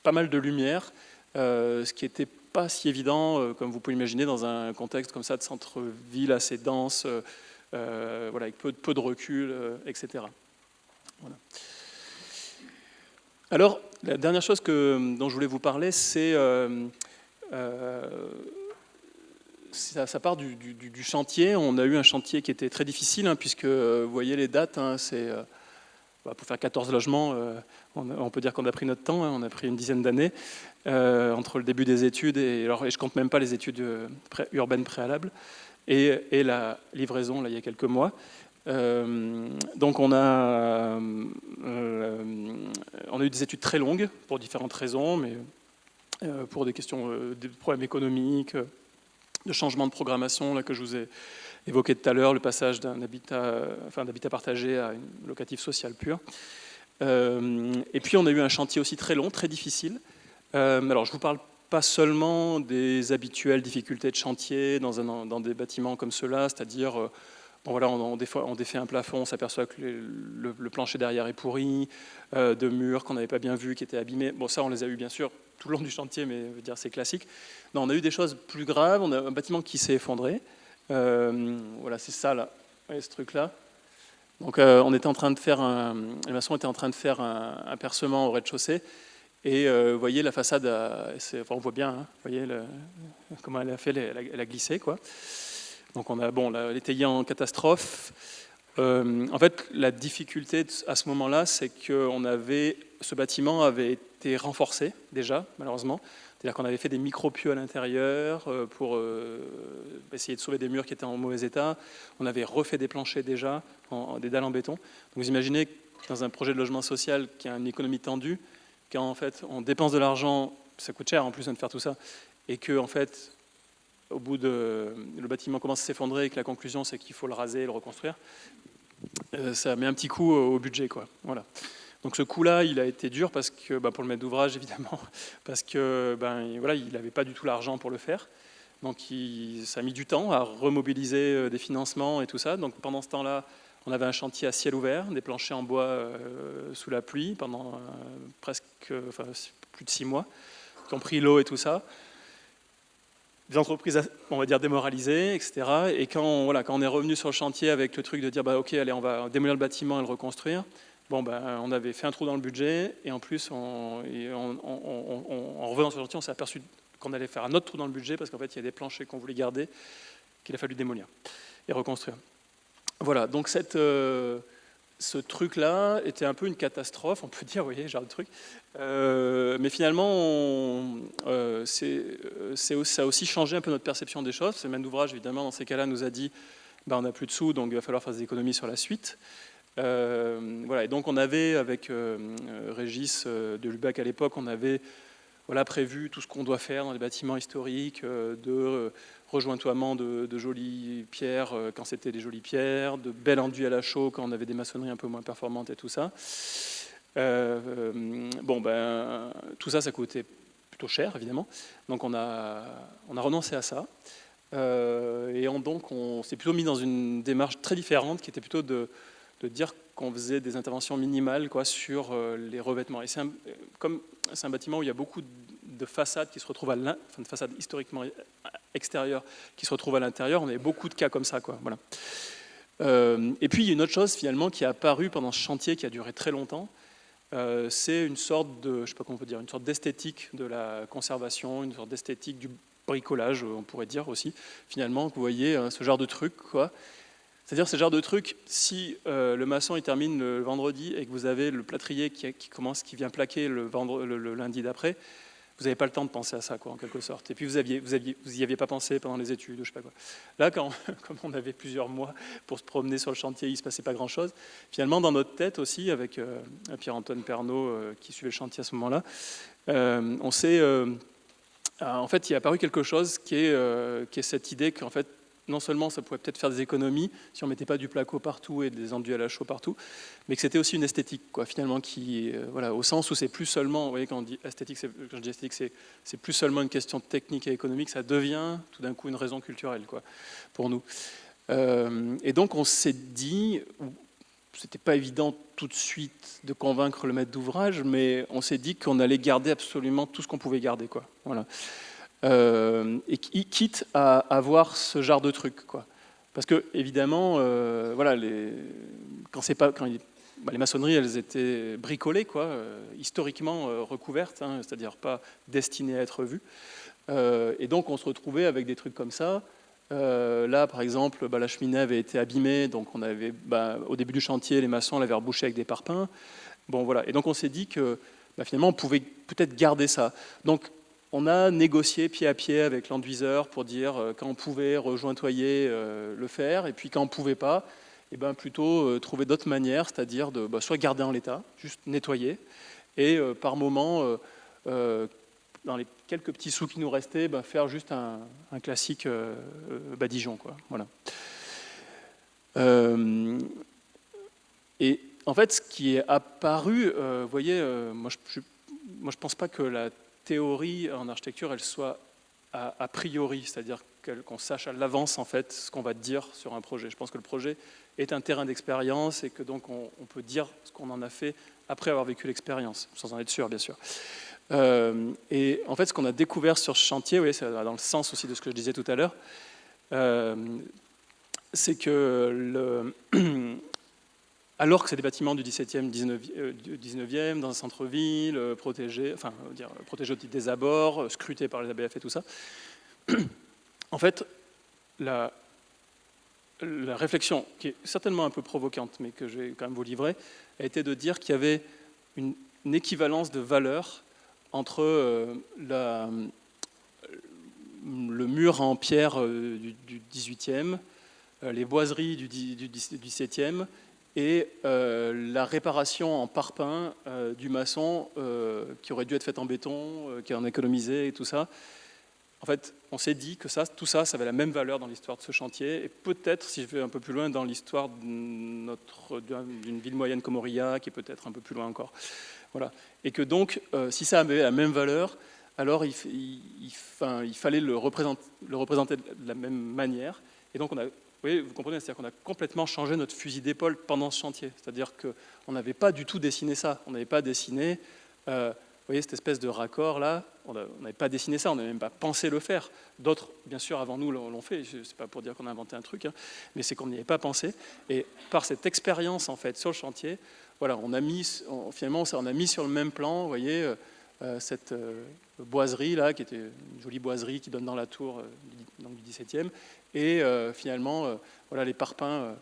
pas mal de lumière, ce qui n'était pas si évident, comme vous pouvez l'imaginer, dans un contexte comme ça de centre-ville assez dense, avec peu de recul, etc. Voilà. Alors, la dernière chose dont je voulais vous parler, c'est ça part du chantier. On a eu un chantier qui était très difficile, puisque vous voyez les dates, c'est... pour faire 14 logements, on peut dire qu'on a pris notre temps, on a pris une dizaine d'années entre le début des études, et je ne compte même pas les études urbaines préalables, et la livraison là, il y a quelques mois. Donc on a eu des études très longues pour différentes raisons, mais pour des questions, des problèmes économiques, de changement de programmation là, que je vous ai évoqué tout à l'heure, le passage d'un habitat partagé à une locative sociale pure. Et puis on a eu un chantier aussi très long, très difficile. Alors je ne vous parle pas seulement des habituelles difficultés de chantier dans des bâtiments comme ceux-là, c'est-à-dire on défait un plafond, on s'aperçoit que le plancher derrière est pourri, de murs qu'on n'avait pas bien vus, qui étaient abîmés. Bon, ça on les a eu bien sûr tout le long du chantier, mais je veux dire, c'est classique. Non, on a eu des choses plus graves, on a un bâtiment qui s'est effondré. Voilà, c'est ça là, ce truc-là. Donc les maçons étaient en train de faire un percement au rez-de-chaussée, et vous voyez la façade, on voit bien, vous voyez comment elle a fait, elle a glissé quoi. Donc on a étayé en catastrophe. En fait, la difficulté à ce moment-là, c'est que ce bâtiment avait été renforcé déjà, malheureusement. C'est-à-dire qu'on avait fait des micro-pieux à l'intérieur pour essayer de sauver des murs qui étaient en mauvais état. On avait refait des planchers déjà, des dalles en béton. Donc vous imaginez que dans un projet de logement social qui a une économie tendue, quand en fait on dépense de l'argent, ça coûte cher en plus de faire tout ça, et que en fait au bout le bâtiment commence à s'effondrer et que la conclusion c'est qu'il faut le raser et le reconstruire, ça met un petit coup au budget, quoi. Voilà. Donc ce coup-là, il a été dur parce que, pour le maître d'ouvrage évidemment, parce que il n'avait pas du tout l'argent pour le faire. Donc ça a mis du temps à remobiliser des financements et tout ça. Donc pendant ce temps-là, on avait un chantier à ciel ouvert, des planchers en bois sous la pluie pendant plus de 6 mois, qui ont pris l'eau et tout ça. Des entreprises, on va dire, démoralisées, etc. Et quand on est revenu sur le chantier avec le truc de dire, ok, allez, on va démolir le bâtiment et le reconstruire, on avait fait un trou dans le budget, et en plus, en revenant sur le chantier, on s'est aperçu qu'on allait faire un autre trou dans le budget, parce qu'en fait, il y a des planchers qu'on voulait garder, qu'il a fallu démolir et reconstruire. Voilà, donc ce truc-là était un peu une catastrophe, on peut dire, vous voyez, genre de truc. Mais finalement, ça a aussi changé un peu notre perception des choses. Le maître d'ouvrage, évidemment, dans ces cas-là, nous a dit on n'a plus de sous, donc il va falloir faire des économies sur la suite. Et donc on avait, avec Régis de Lubac à l'époque, on avait prévu tout ce qu'on doit faire dans les bâtiments historiques, de rejointoiement de jolies pierres quand c'était des jolies pierres, de bel enduit à la chaux quand on avait des maçonneries un peu moins performantes et tout ça. Tout ça, ça coûtait plutôt cher, évidemment. Donc on a renoncé à ça. Donc on s'est plutôt mis dans une démarche très différente, qui était plutôt de dire qu'on faisait des interventions minimales sur les revêtements. Et c'est un bâtiment où il y a beaucoup de façades qui se retrouvent de façades historiquement extérieures qui se retrouvent à l'intérieur. On avait beaucoup de cas comme ça, quoi. Voilà. Et puis il y a une autre chose finalement qui est apparue pendant ce chantier qui a duré très longtemps. C'est une sorte de, je sais pas comment on peut dire, une sorte d'esthétique de la conservation, une sorte d'esthétique du bricolage, on pourrait dire aussi, finalement, que vous voyez, ce genre de truc, quoi. C'est-à-dire ce genre de truc, si le maçon il termine le vendredi et que vous avez le plâtrier qui vient plaquer le lundi d'après, vous n'avez pas le temps de penser à ça, quoi, en quelque sorte. Et puis vous y aviez pas pensé pendant les études, je sais pas quoi. Là, comme on avait plusieurs mois pour se promener sur le chantier, il se passait pas grand-chose. Finalement, dans notre tête aussi, avec Pierre-Antoine Pernaut qui suivait le chantier à ce moment-là, on s'est, en fait, il est apparu quelque chose qui est cette idée qu'en fait, non seulement ça pouvait peut-être faire des économies si on mettait pas du placo partout et des enduits à la chaux partout, mais que c'était aussi une esthétique, quoi, finalement, qui, voilà, au sens où c'est plus seulement, vous voyez, quand je dis esthétique, c'est plus seulement une question technique et économique, ça devient tout d'un coup une raison culturelle, quoi, pour nous. Et donc on s'est dit, c'était pas évident tout de suite de convaincre le maître d'ouvrage, mais on s'est dit qu'on allait garder absolument tout ce qu'on pouvait garder, quoi. Voilà. Et quitte à avoir ce genre de truc, quoi. Parce que évidemment, voilà, les maçonneries, elles étaient bricolées, quoi, historiquement recouvertes, hein, c'est-à-dire pas destinées à être vues. Et donc on se retrouvait avec des trucs comme ça. Là, par exemple, la cheminée avait été abîmée, donc on avait, au début du chantier, les maçons l'avaient rebouchée avec des parpaings. Bon, voilà. Et donc on s'est dit que finalement, on pouvait peut-être garder ça. Donc on a négocié pied à pied avec l'enduiseur pour dire quand on pouvait rejointoyer, le faire, et puis quand on ne pouvait pas, plutôt trouver d'autres manières, c'est-à-dire de soit garder en l'état, juste nettoyer, et par moment, dans les quelques petits sous qui nous restaient, faire juste un classique badigeon, quoi. Voilà. Et en fait, ce qui est apparu, vous voyez, moi je ne pense pas que la théorie en architecture, elle soit a priori, c'est-à-dire qu'on sache à l'avance en fait ce qu'on va dire sur un projet. Je pense que le projet est un terrain d'expérience et que donc on peut dire ce qu'on en a fait après avoir vécu l'expérience, sans en être sûr, bien sûr. Et en fait, ce qu'on a découvert sur ce chantier, oui, c'est dans le sens aussi de ce que je disais tout à l'heure, c'est que alors que c'est des bâtiments du 17e, 19e, dans un centre-ville, protégés au titre des abords, scrutés par les ABF et tout ça, en fait, la réflexion, qui est certainement un peu provocante, mais que je vais quand même vous livrer, a été de dire qu'il y avait une équivalence de valeur entre le mur en pierre du 18e, les boiseries du 17e, et la réparation en parpaing du maçon qui aurait dû être faite en béton, qui en économisé et tout ça. En fait, on s'est dit que tout ça avait la même valeur dans l'histoire de ce chantier, et peut-être, si je vais un peu plus loin, dans l'histoire d'une ville moyenne comme Aurillac, qui est peut-être un peu plus loin encore. Voilà. Et que donc, si ça avait la même valeur, alors il fallait le représenter de la même manière. Et donc, vous comprenez, c'est-à-dire qu'on a complètement changé notre fusil d'épaule pendant ce chantier. C'est-à-dire qu'on n'avait pas du tout dessiné ça. On n'avait pas dessiné, vous voyez, cette espèce de raccord là. On n'avait pas dessiné ça, on n'avait même pas pensé le faire. D'autres, bien sûr, avant nous l'ont fait. C'est pas pour dire qu'on a inventé un truc, hein, mais c'est qu'on n'y avait pas pensé. Et par cette expérience en fait sur le chantier, voilà, on a mis sur le même plan, vous voyez, cette boiserie là, qui était une jolie boiserie qui donne dans la tour du 17e, et finalement, voilà, les parpaings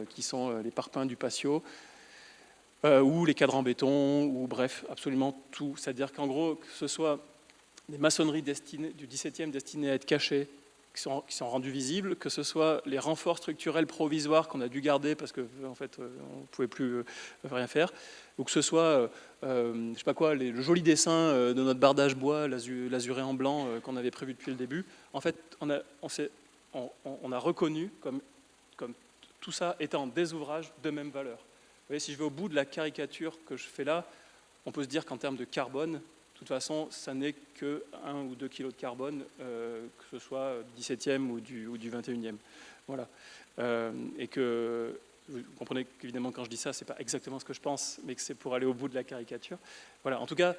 qui sont les parpaings du patio, ou les cadres en béton, ou bref, absolument tout. C'est-à-dire qu'en gros, que ce soit des maçonneries du 17e destinées à être cachées, qui sont rendues visibles, que ce soit les renforts structurels provisoires qu'on a dû garder parce qu'en fait, on ne pouvait plus rien faire, ou que ce soit, je sais pas quoi, le joli dessin de notre bardage bois, l'azuré en blanc qu'on avait prévu depuis le début. En fait, on a reconnu comme tout ça étant des ouvrages de même valeur. Vous voyez, si je vais au bout de la caricature que je fais là, on peut se dire qu'en termes de carbone, de toute façon, ça n'est que 1 ou 2 kilos de carbone, que ce soit du 17e ou du 21e. Voilà. Et que, vous comprenez qu'évidemment, quand je dis ça, ce n'est pas exactement ce que je pense, mais que c'est pour aller au bout de la caricature. Voilà. En tout cas,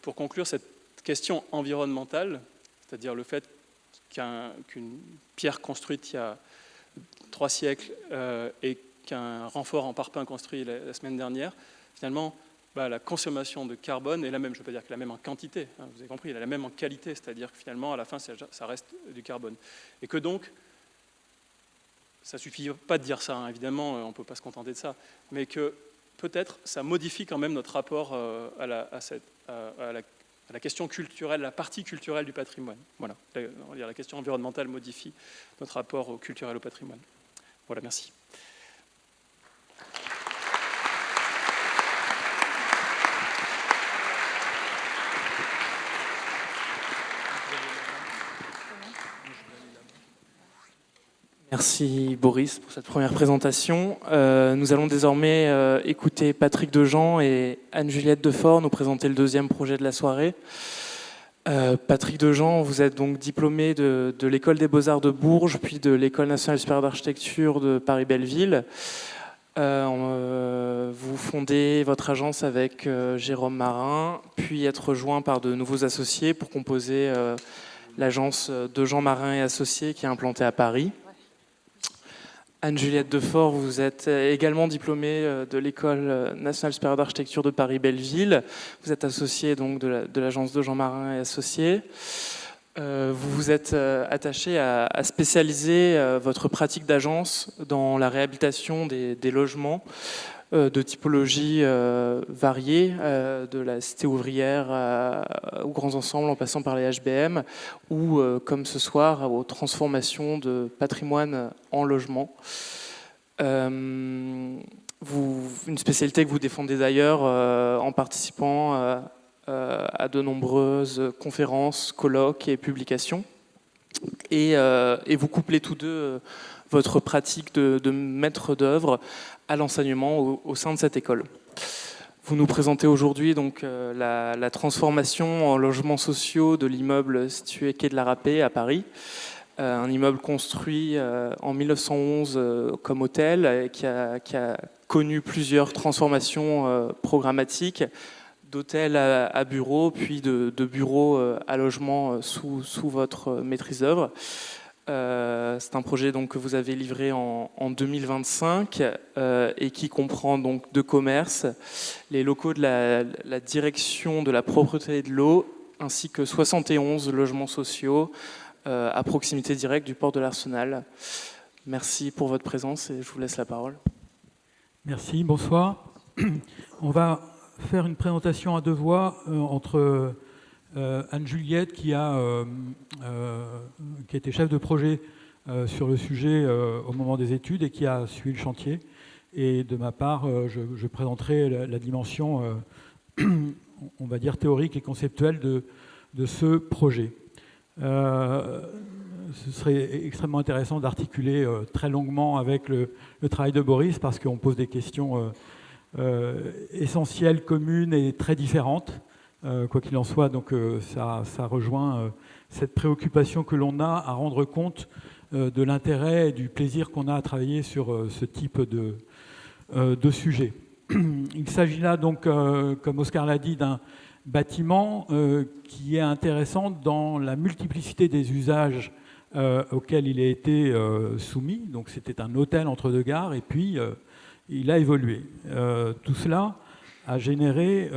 pour conclure, cette question environnementale, c'est-à-dire le fait qu'une pierre construite il y a 3 siècles et qu'un renfort en parpaing construit la semaine dernière, finalement, la consommation de carbone est la même. Je ne veux pas dire qu'elle est la même en quantité, hein, vous avez compris, elle est la même en qualité, c'est-à-dire que finalement, à la fin, ça reste du carbone. Et que donc, ça ne suffit pas de dire ça, hein, évidemment, on ne peut pas se contenter de ça, mais que peut-être ça modifie quand même notre rapport à la question culturelle, la partie culturelle du patrimoine. Voilà, on va dire la question environnementale modifie notre rapport au culturel, au patrimoine. Voilà, merci. Merci Boris pour cette première présentation. Nous allons désormais écouter Patrick Dejean et Anne-Juliette Defort nous présenter le deuxième projet de la soirée. Patrick Dejean, vous êtes donc diplômé de l'École des Beaux-Arts de Bourges, puis de l'École nationale supérieure d'architecture de Paris-Belleville. Vous fondez votre agence avec Jérôme Marin, puis êtes rejoint par de nouveaux associés pour composer l'agence Dejean Marin et Associés qui est implantée à Paris. Anne-Juliette Defort, vous êtes également diplômée de l'École nationale supérieure d'architecture de Paris-Belleville. Vous êtes associée donc de l'agence Dejean Marin et Associés. Vous vous êtes attaché à spécialiser votre pratique d'agence dans la réhabilitation des logements de typologies variées, de la cité ouvrière aux grands ensembles en passant par les HBM, ou comme ce soir, aux transformations de patrimoine en logement. Une spécialité que vous défendez d'ailleurs en participant à de nombreuses conférences, colloques et publications. Et vous couplez tous deux votre pratique de maître d'œuvre à l'enseignement au sein de cette école. Vous nous présentez aujourd'hui donc la transformation en logements sociaux de l'immeuble situé quai de la Râpée à Paris, un immeuble construit en 1911 comme hôtel qui a connu plusieurs transformations programmatiques, d'hôtel à bureau, puis de bureau à logement sous votre maîtrise d'œuvre. C'est un projet donc, que vous avez livré en 2025 et qui comprend donc 2 commerces, les locaux de la direction de la propreté de l'eau ainsi que 71 logements sociaux à proximité directe du port de l'Arsenal. Merci pour votre présence et je vous laisse la parole. Merci, bonsoir. On va faire une présentation à 2 voix entre Anne-Juliette qui était chef de projet sur le sujet au moment des études et qui a suivi le chantier. Et de ma part, je présenterai la dimension, on va dire, théorique et conceptuelle de ce projet. Ce serait extrêmement intéressant d'articuler très longuement avec le travail de Boris parce qu'on pose des questions essentielles, communes et très différentes. Quoi qu'il en soit, donc ça rejoint cette préoccupation que l'on a à rendre compte de l'intérêt et du plaisir qu'on a à travailler sur ce type de sujet. Il s'agit là donc, comme Oscar l'a dit, d'un bâtiment qui est intéressant dans la multiplicité des usages auxquels il a été soumis. Donc c'était un hôtel entre 2 gares et puis il a évolué. Tout cela a généré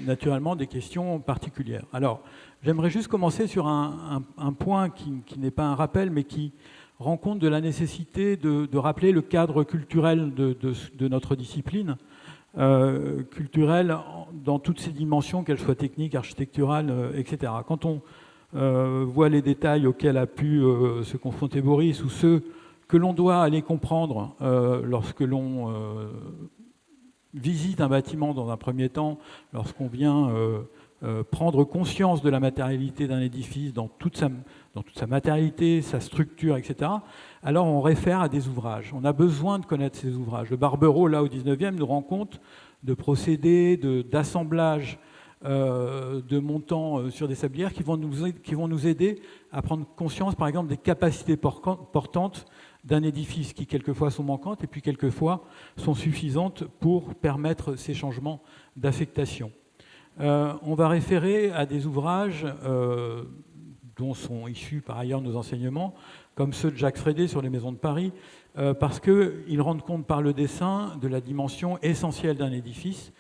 naturellement des questions particulières. Alors, j'aimerais juste commencer sur un point qui n'est pas un rappel, mais qui rend compte de la nécessité de rappeler le cadre culturel de notre discipline, culturel dans toutes ses dimensions, qu'elles soient techniques, architecturales, etc. Quand on voit les détails auxquels a pu se confronter Boris, ou ceux que l'on doit aller comprendre lorsque l'on visite un bâtiment dans un premier temps, lorsqu'on vient prendre conscience de la matérialité d'un édifice dans toute sa matérialité, sa structure, etc., alors on réfère à des ouvrages. On a besoin de connaître ces ouvrages. Le Barbero, là, au 19e, nous rend compte de procédés, d'assemblage de montants sur des sablières qui vont nous aider à prendre conscience, par exemple, des capacités portantes d'un édifice qui, quelquefois, sont manquantes et puis, quelquefois, sont suffisantes pour permettre ces changements d'affectation. On va référer à des ouvrages dont sont issus par ailleurs nos enseignements, comme ceux de Jacques Frédé sur les maisons de Paris, parce qu'ils rendent compte par le dessin de la dimension essentielle d'un édifice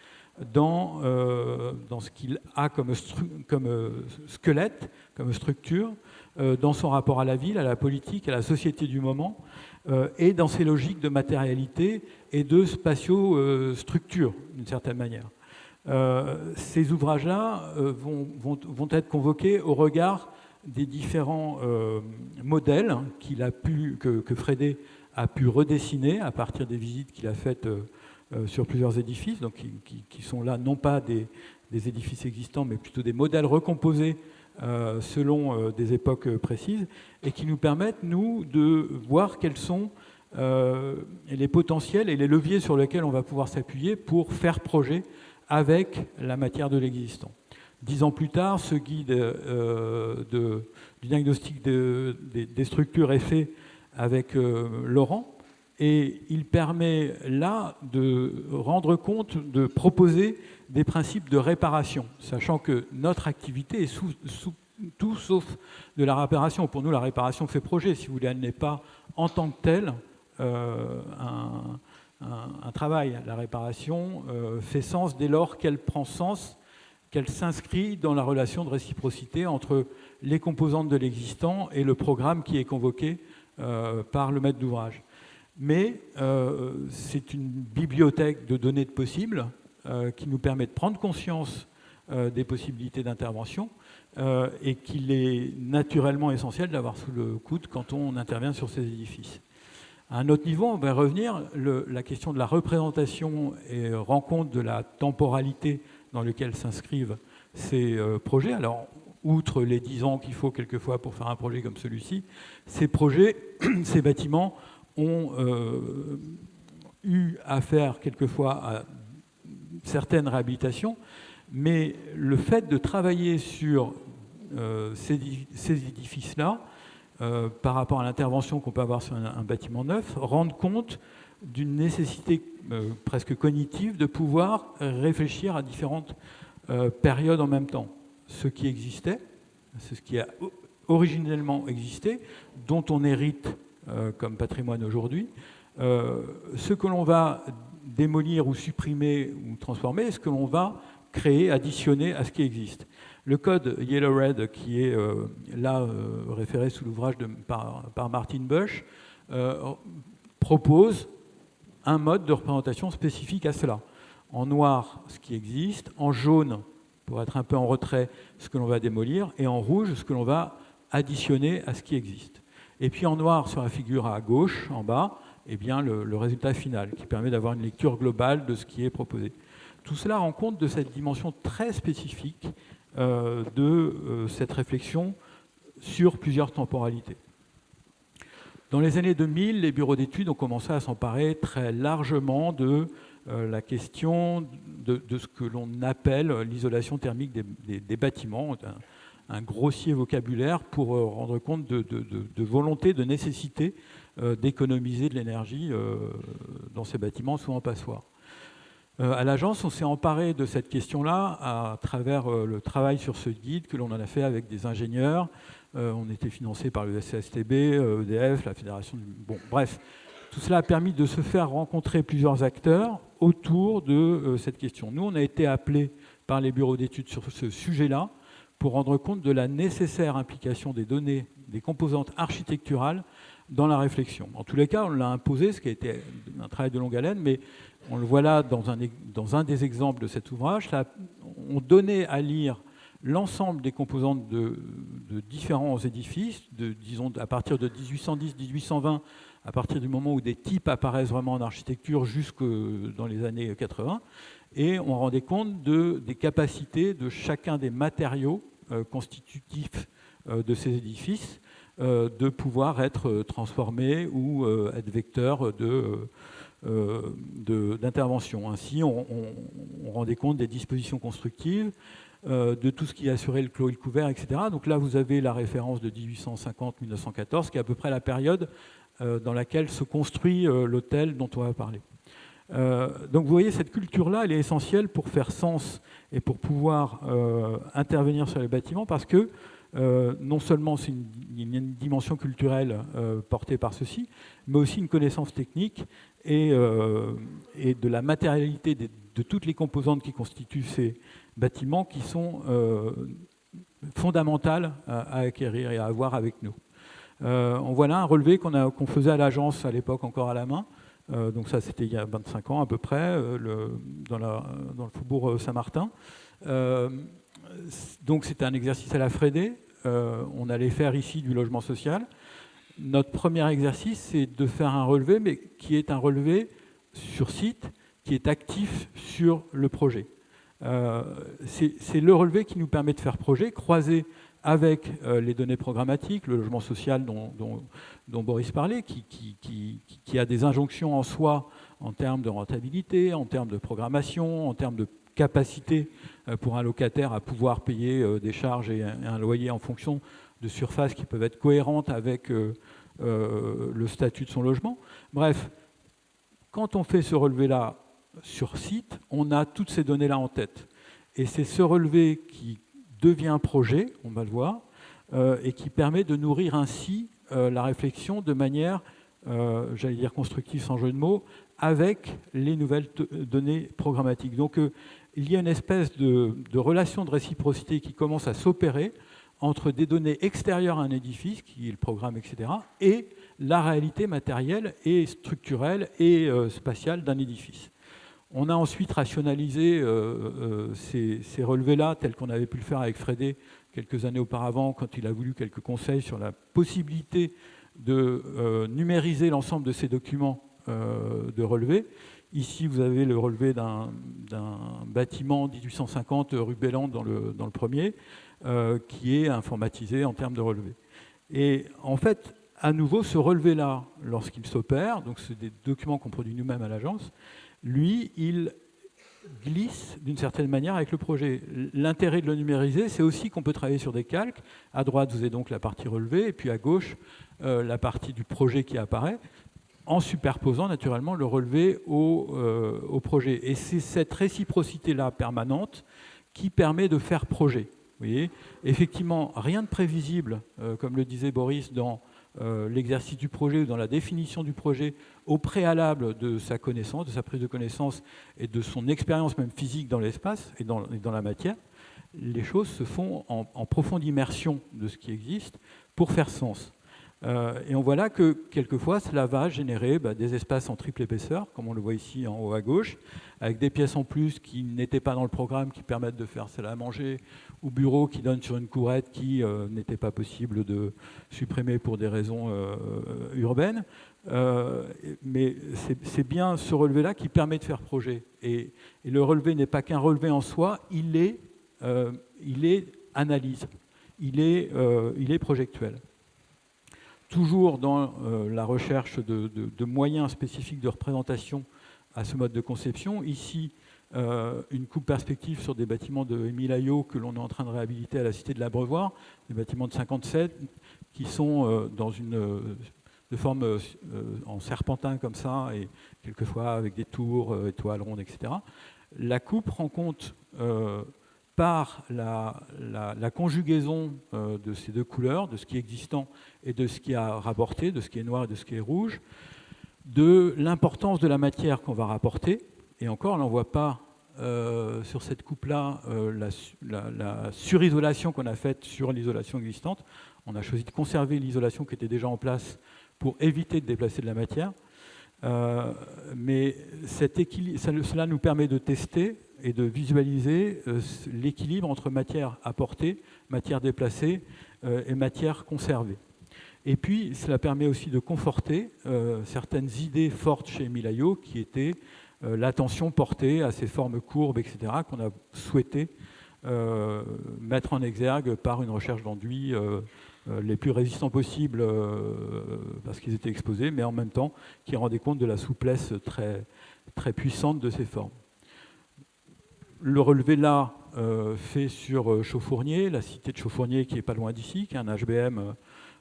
dans ce qu'il a comme squelette, comme structure, dans son rapport à la ville, à la politique, à la société du moment, et dans ses logiques de matérialité et de spatio-structure, d'une certaine manière. Ces ouvrages-là vont être convoqués au regard des différents modèles que Frédé a pu redessiner à partir des visites qu'il a faites sur plusieurs édifices, donc qui sont là non pas des édifices existants, mais plutôt des modèles recomposés selon des époques précises, et qui nous permettent, nous, de voir quels sont les potentiels et les leviers sur lesquels on va pouvoir s'appuyer pour faire projet avec la matière de l'existant. 10 ans plus tard, ce guide du diagnostic des structures est fait avec Laurent, et il permet là de rendre compte, de proposer des principes de réparation, sachant que notre activité est tout sauf de la réparation. Pour nous, la réparation fait projet, si vous voulez, elle n'est pas en tant que telle un travail. La réparation fait sens dès lors qu'elle prend sens, qu'elle s'inscrit dans la relation de réciprocité entre les composantes de l'existant et le programme qui est convoqué par le maître d'ouvrage. Mais c'est une bibliothèque de données de possibles qui nous permet de prendre conscience des possibilités d'intervention et qu'il est naturellement essentiel d'avoir sous le coude quand on intervient sur ces édifices. À un autre niveau, on va revenir, la question de la représentation et rend compte de la temporalité dans laquelle s'inscrivent ces projets. Alors, outre les 10 ans qu'il faut quelquefois pour faire un projet comme celui-ci, ces projets, ces bâtiments ont eu à faire quelquefois à certaines réhabilitations, mais le fait de travailler sur ces édifices-là, par rapport à l'intervention qu'on peut avoir sur un bâtiment neuf, rendre compte d'une nécessité presque cognitive de pouvoir réfléchir à différentes périodes en même temps. Ce qui existait, c'est ce qui a originellement existé, dont on hérite comme patrimoine aujourd'hui, ce que l'on va démolir ou supprimer ou transformer, ce que l'on va créer, additionner à ce qui existe. Le code Yellow Red, qui est là référé sous l'ouvrage par Martin Bush, propose un mode de représentation spécifique à cela. En noir, ce qui existe, en jaune, pour être un peu en retrait, ce que l'on va démolir, et en rouge, ce que l'on va additionner à ce qui existe. Et puis en noir, sur la figure à gauche, en bas, eh bien, le résultat final, qui permet d'avoir une lecture globale de ce qui est proposé. Tout cela rend compte de cette dimension très spécifique de cette réflexion sur plusieurs temporalités. Dans les années 2000, les bureaux d'études ont commencé à s'emparer très largement de la question de ce que l'on appelle l'isolation thermique des bâtiments, un grossier vocabulaire pour rendre compte de volonté, de nécessité d'économiser de l'énergie dans ces bâtiments, souvent passoires. À l'agence, on s'est emparé de cette question-là à travers le travail sur ce guide que l'on en a fait avec des ingénieurs. On était financé par le CSTB, EDF, la Fédération du... Bon, bref, tout cela a permis de se faire rencontrer plusieurs acteurs autour de cette question. Nous, on a été appelés par les bureaux d'études sur ce sujet-là pour rendre compte de la nécessaire implication des données, des composantes architecturales dans la réflexion. En tous les cas, on l'a imposé, ce qui a été un travail de longue haleine, mais on le voit là dans un des exemples de cet ouvrage. Là, on donnait à lire l'ensemble des composantes de différents édifices, disons à partir de 1810-1820, à partir du moment où des types apparaissent vraiment en architecture jusque dans les années 80, et on rendait compte des capacités de chacun des matériaux constitutifs de ces édifices de pouvoir être transformés ou être vecteurs d'intervention. Ainsi, on rendait compte des dispositions constructives, de tout ce qui assurait le clos et le couvert, etc. Donc là, vous avez la référence de 1850-1914, qui est à peu près la période dans laquelle se construit l'hôtel dont on va parler. Donc vous voyez, cette culture-là, elle est essentielle pour faire sens et pour pouvoir intervenir sur les bâtiments, parce que non seulement il y a une dimension culturelle portée par ceci, mais aussi une connaissance technique et de la matérialité de toutes les composantes qui constituent ces bâtiments qui sont fondamentales à acquérir et à avoir avec nous. On voit là un relevé qu'on faisait à l'agence à l'époque encore à la main. Donc ça, c'était il y a 25 ans à peu près, dans le faubourg Saint-Martin. Donc c'était un exercice à la Frédé. On allait faire ici du logement social. Notre premier exercice, c'est de faire un relevé, mais qui est un relevé sur site, qui est actif sur le projet. C'est le relevé qui nous permet de faire projet, croisé avec les données programmatiques, le logement social dont Boris parlait, qui a des injonctions en soi en termes de rentabilité, en termes de programmation, en termes de capacité pour un locataire à pouvoir payer des charges et un loyer en fonction de surfaces qui peuvent être cohérentes avec le statut de son logement. Bref, quand on fait ce relevé-là sur site, on a toutes ces données-là en tête. Et c'est ce relevé qui devient un projet, on va le voir, et qui permet de nourrir ainsi la réflexion de manière, j'allais dire constructive sans jeu de mots, avec les nouvelles données programmatiques. Donc il y a une espèce de relation de réciprocité qui commence à s'opérer entre des données extérieures à un édifice, qui est le programme, etc., et la réalité matérielle et structurelle et spatiale d'un édifice. On a ensuite rationalisé ces relevés-là, tels qu'on avait pu le faire avec Frédé quelques années auparavant, quand il a voulu quelques conseils sur la possibilité de numériser l'ensemble de ces documents de relevés. Ici, vous avez le relevé d'un bâtiment 1850 rue Belland dans le premier, qui est informatisé en termes de relevé. Et en fait, à nouveau, ce relevé-là, lorsqu'il s'opère, donc c'est des documents qu'on produit nous-mêmes à l'agence, lui, il glisse d'une certaine manière avec le projet. L'intérêt de le numériser, c'est aussi qu'on peut travailler sur des calques. À droite, vous avez donc la partie relevée, et puis à gauche, la partie du projet qui apparaît, en superposant naturellement le relevé au projet. Et c'est cette réciprocité-là permanente qui permet de faire projet. Vous voyez, effectivement, rien de prévisible, comme le disait Boris, dans l'exercice du projet ou dans la définition du projet au préalable de sa connaissance, de sa prise de connaissance et de son expérience même physique dans l'espace et dans la matière. Les choses se font en profonde immersion de ce qui existe pour faire sens. Et on voit là que quelquefois cela va générer des espaces en triple épaisseur, comme on le voit ici en haut à gauche, avec des pièces en plus qui n'étaient pas dans le programme, qui permettent de faire salle à manger ou bureau, qui donnent sur une courette qui n'était pas possible de supprimer pour des raisons urbaines. Mais c'est bien ce relevé-là qui permet de faire projet. Et le relevé n'est pas qu'un relevé en soi, il est analyse, il est projectuel. Toujours dans la recherche de moyens spécifiques de représentation à ce mode de conception. Ici, une coupe perspective sur des bâtiments de Émile Ayot que l'on est en train de réhabiliter à la Cité de l'Abreuvoir, des bâtiments de 57 qui sont de forme en serpentin comme ça, et quelquefois avec des tours, étoiles rondes, etc. La coupe rend compte par la conjugaison de ces deux couleurs, de ce qui est existant et de ce qui a rapporté, de ce qui est noir et de ce qui est rouge, de l'importance de la matière qu'on va rapporter. Et encore, on n'en voit pas sur cette coupe-là la surisolation qu'on a faite sur l'isolation existante. On a choisi de conserver l'isolation qui était déjà en place pour éviter de déplacer de la matière. Mais cela nous permet de tester et de visualiser l'équilibre entre matière apportée, matière déplacée et matière conservée. Et puis, cela permet aussi de conforter certaines idées fortes chez Émile Ayot, qui étaient l'attention portée à ces formes courbes, etc., qu'on a souhaité mettre en exergue par une recherche d'enduits les plus résistants possibles parce qu'ils étaient exposés, mais en même temps qui rendaient compte de la souplesse très, très puissante de ces formes. Le relevé là, fait sur Chauffournier, la cité de Chauffournier qui n'est pas loin d'ici, qui est un HBM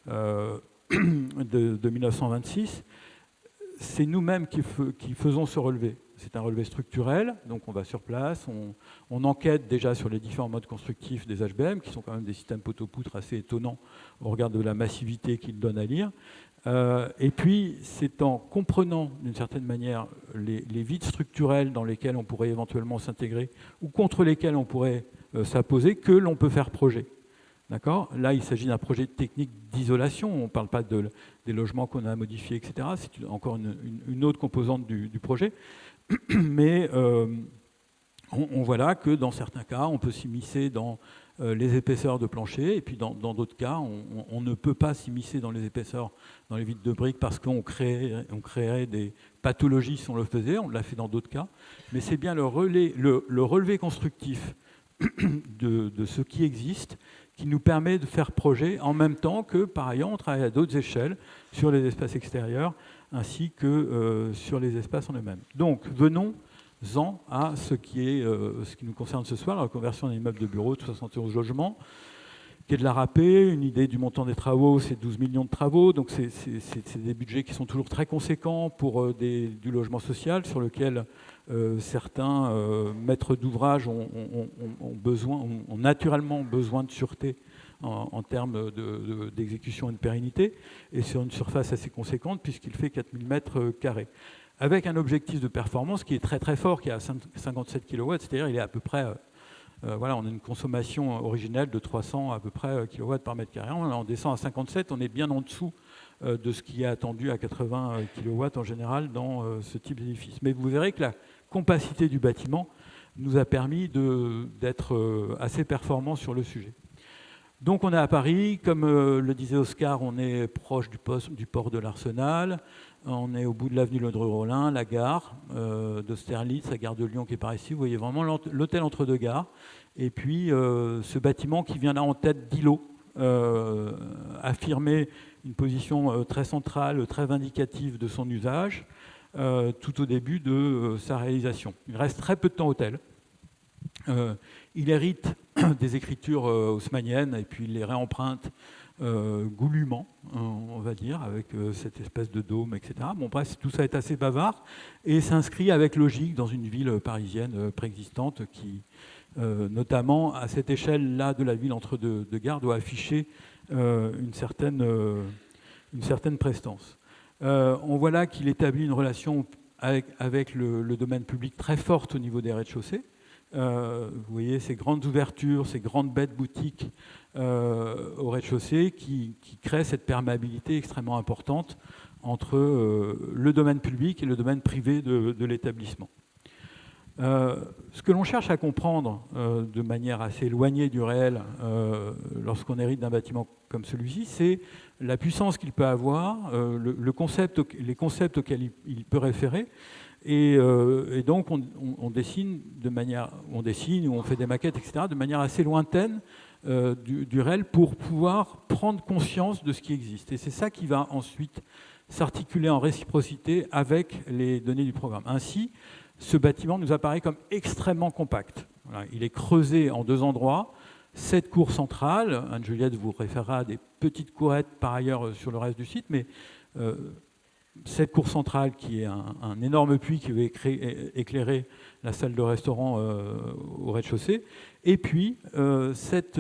de 1926, c'est nous-mêmes qui faisons ce relevé. c'est un relevé structurel, donc on va sur place, on enquête déjà sur les différents modes constructifs des HBM, qui sont quand même des systèmes poteau-poutre assez étonnants au regard de la massivité qu'ils donnent à lire. Et puis, c'est en comprenant d'une certaine manière les vides structurels dans lesquels on pourrait éventuellement s'intégrer ou contre lesquels on pourrait s'apposer que l'on peut faire projet. D'accord ? Là, il s'agit d'un projet technique d'isolation. On ne parle pas des logements qu'on a modifiés, etc. C'est encore une autre composante du projet. Mais on voit là que dans certains cas, on peut s'immiscer dans les épaisseurs de plancher, et puis dans d'autres cas, on ne peut pas s'immiscer dans les épaisseurs, dans les vides de briques, parce qu'on créerait des pathologies si on le faisait. On l'a fait dans d'autres cas. Mais c'est bien le relevé constructif de ce qui existe qui nous permet de faire projet en même temps que, par ailleurs, on travaille à d'autres échelles sur les espaces extérieurs ainsi que sur les espaces en eux-mêmes. Donc, venons-en à ce qui nous concerne ce soir, la conversion d'un immeuble de bureau de 71 logements, qui est de la râpée. Une idée du montant des travaux, c'est 12 millions de travaux, donc c'est des budgets qui sont toujours très conséquents pour du logement social, sur lequel certains maîtres d'ouvrage ont naturellement besoin de sûreté en termes d'exécution et de pérennité, et sur une surface assez conséquente, puisqu'il fait 4000 mètres carrés. Avec un objectif de performance qui est très très fort, qui est à 57 kW, c'est-à-dire il est à peu près... voilà, on a une consommation originelle de 300 à peu près kW par mètre carré. On descend à 57, on est bien en dessous de ce qui est attendu à 80 kW en général dans ce type d'édifice. Mais vous verrez que la compacité du bâtiment nous a permis d'être assez performants sur le sujet. Donc on est à Paris, comme le disait Oscar, on est proche du port de l'Arsenal, on est au bout de l'avenue Ledru-Rollin, la gare d'Austerlitz, la gare de Lyon qui est par ici, vous voyez vraiment l'hôtel entre deux gares, et puis ce bâtiment qui vient là en tête d'îlot, affirmer une position très centrale, très vindicative de son usage, tout au début de sa réalisation. Il reste très peu de temps au hôtel. Il hérite des écritures haussmanniennes et puis il les réemprunte goulûment, on va dire, avec cette espèce de dôme, etc. Bon, bref, tout ça est assez bavard et s'inscrit avec logique dans une ville parisienne préexistante qui, notamment à cette échelle-là de la ville entre deux gares, doit afficher une certaine prestance. On voit là qu'il établit une relation avec le domaine public très forte au niveau des rez-de-chaussée. Vous voyez ces grandes ouvertures, ces grandes baies de boutiques au rez-de-chaussée qui créent cette perméabilité extrêmement importante entre le domaine public et le domaine privé de l'établissement. Ce que l'on cherche à comprendre de manière assez éloignée du réel lorsqu'on hérite d'un bâtiment comme celui-ci, c'est la puissance qu'il peut avoir, les concepts auxquels il peut référer. Et donc on dessine ou on fait des maquettes, etc., de manière assez lointaine du réel pour pouvoir prendre conscience de ce qui existe. Et c'est ça qui va ensuite s'articuler en réciprocité avec les données du programme. Ainsi, ce bâtiment nous apparaît comme extrêmement compact. Voilà, il est creusé en deux endroits. Cette cour centrale, Anne-Juliette vous référera à des petites courettes par ailleurs sur le reste du site, mais cette cour centrale qui est un énorme puits qui va éclairer la salle de restaurant au rez-de-chaussée, et puis cette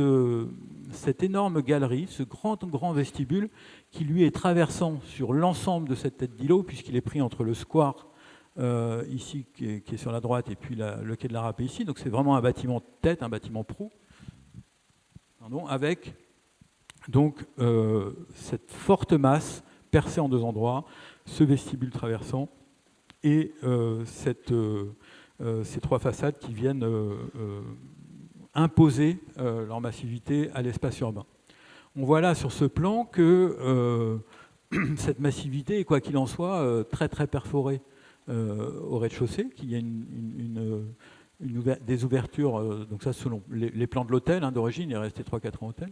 énorme galerie, ce grand vestibule qui lui est traversant sur l'ensemble de cette tête d'îlot, puisqu'il est pris entre le square ici qui est sur la droite et puis le quai de la Râpée ici, donc c'est vraiment un bâtiment tête, un bâtiment pro, avec donc cette forte masse percée en deux endroits, ce vestibule traversant et ces trois façades qui viennent imposer leur massivité à l'espace urbain. On voit là sur ce plan que cette massivité est, quoi qu'il en soit, très très perforée au rez-de-chaussée, qu'il y a des ouvertures, donc ça selon les plans de l'hôtel d'origine, il est resté 3-4 ans hôtel,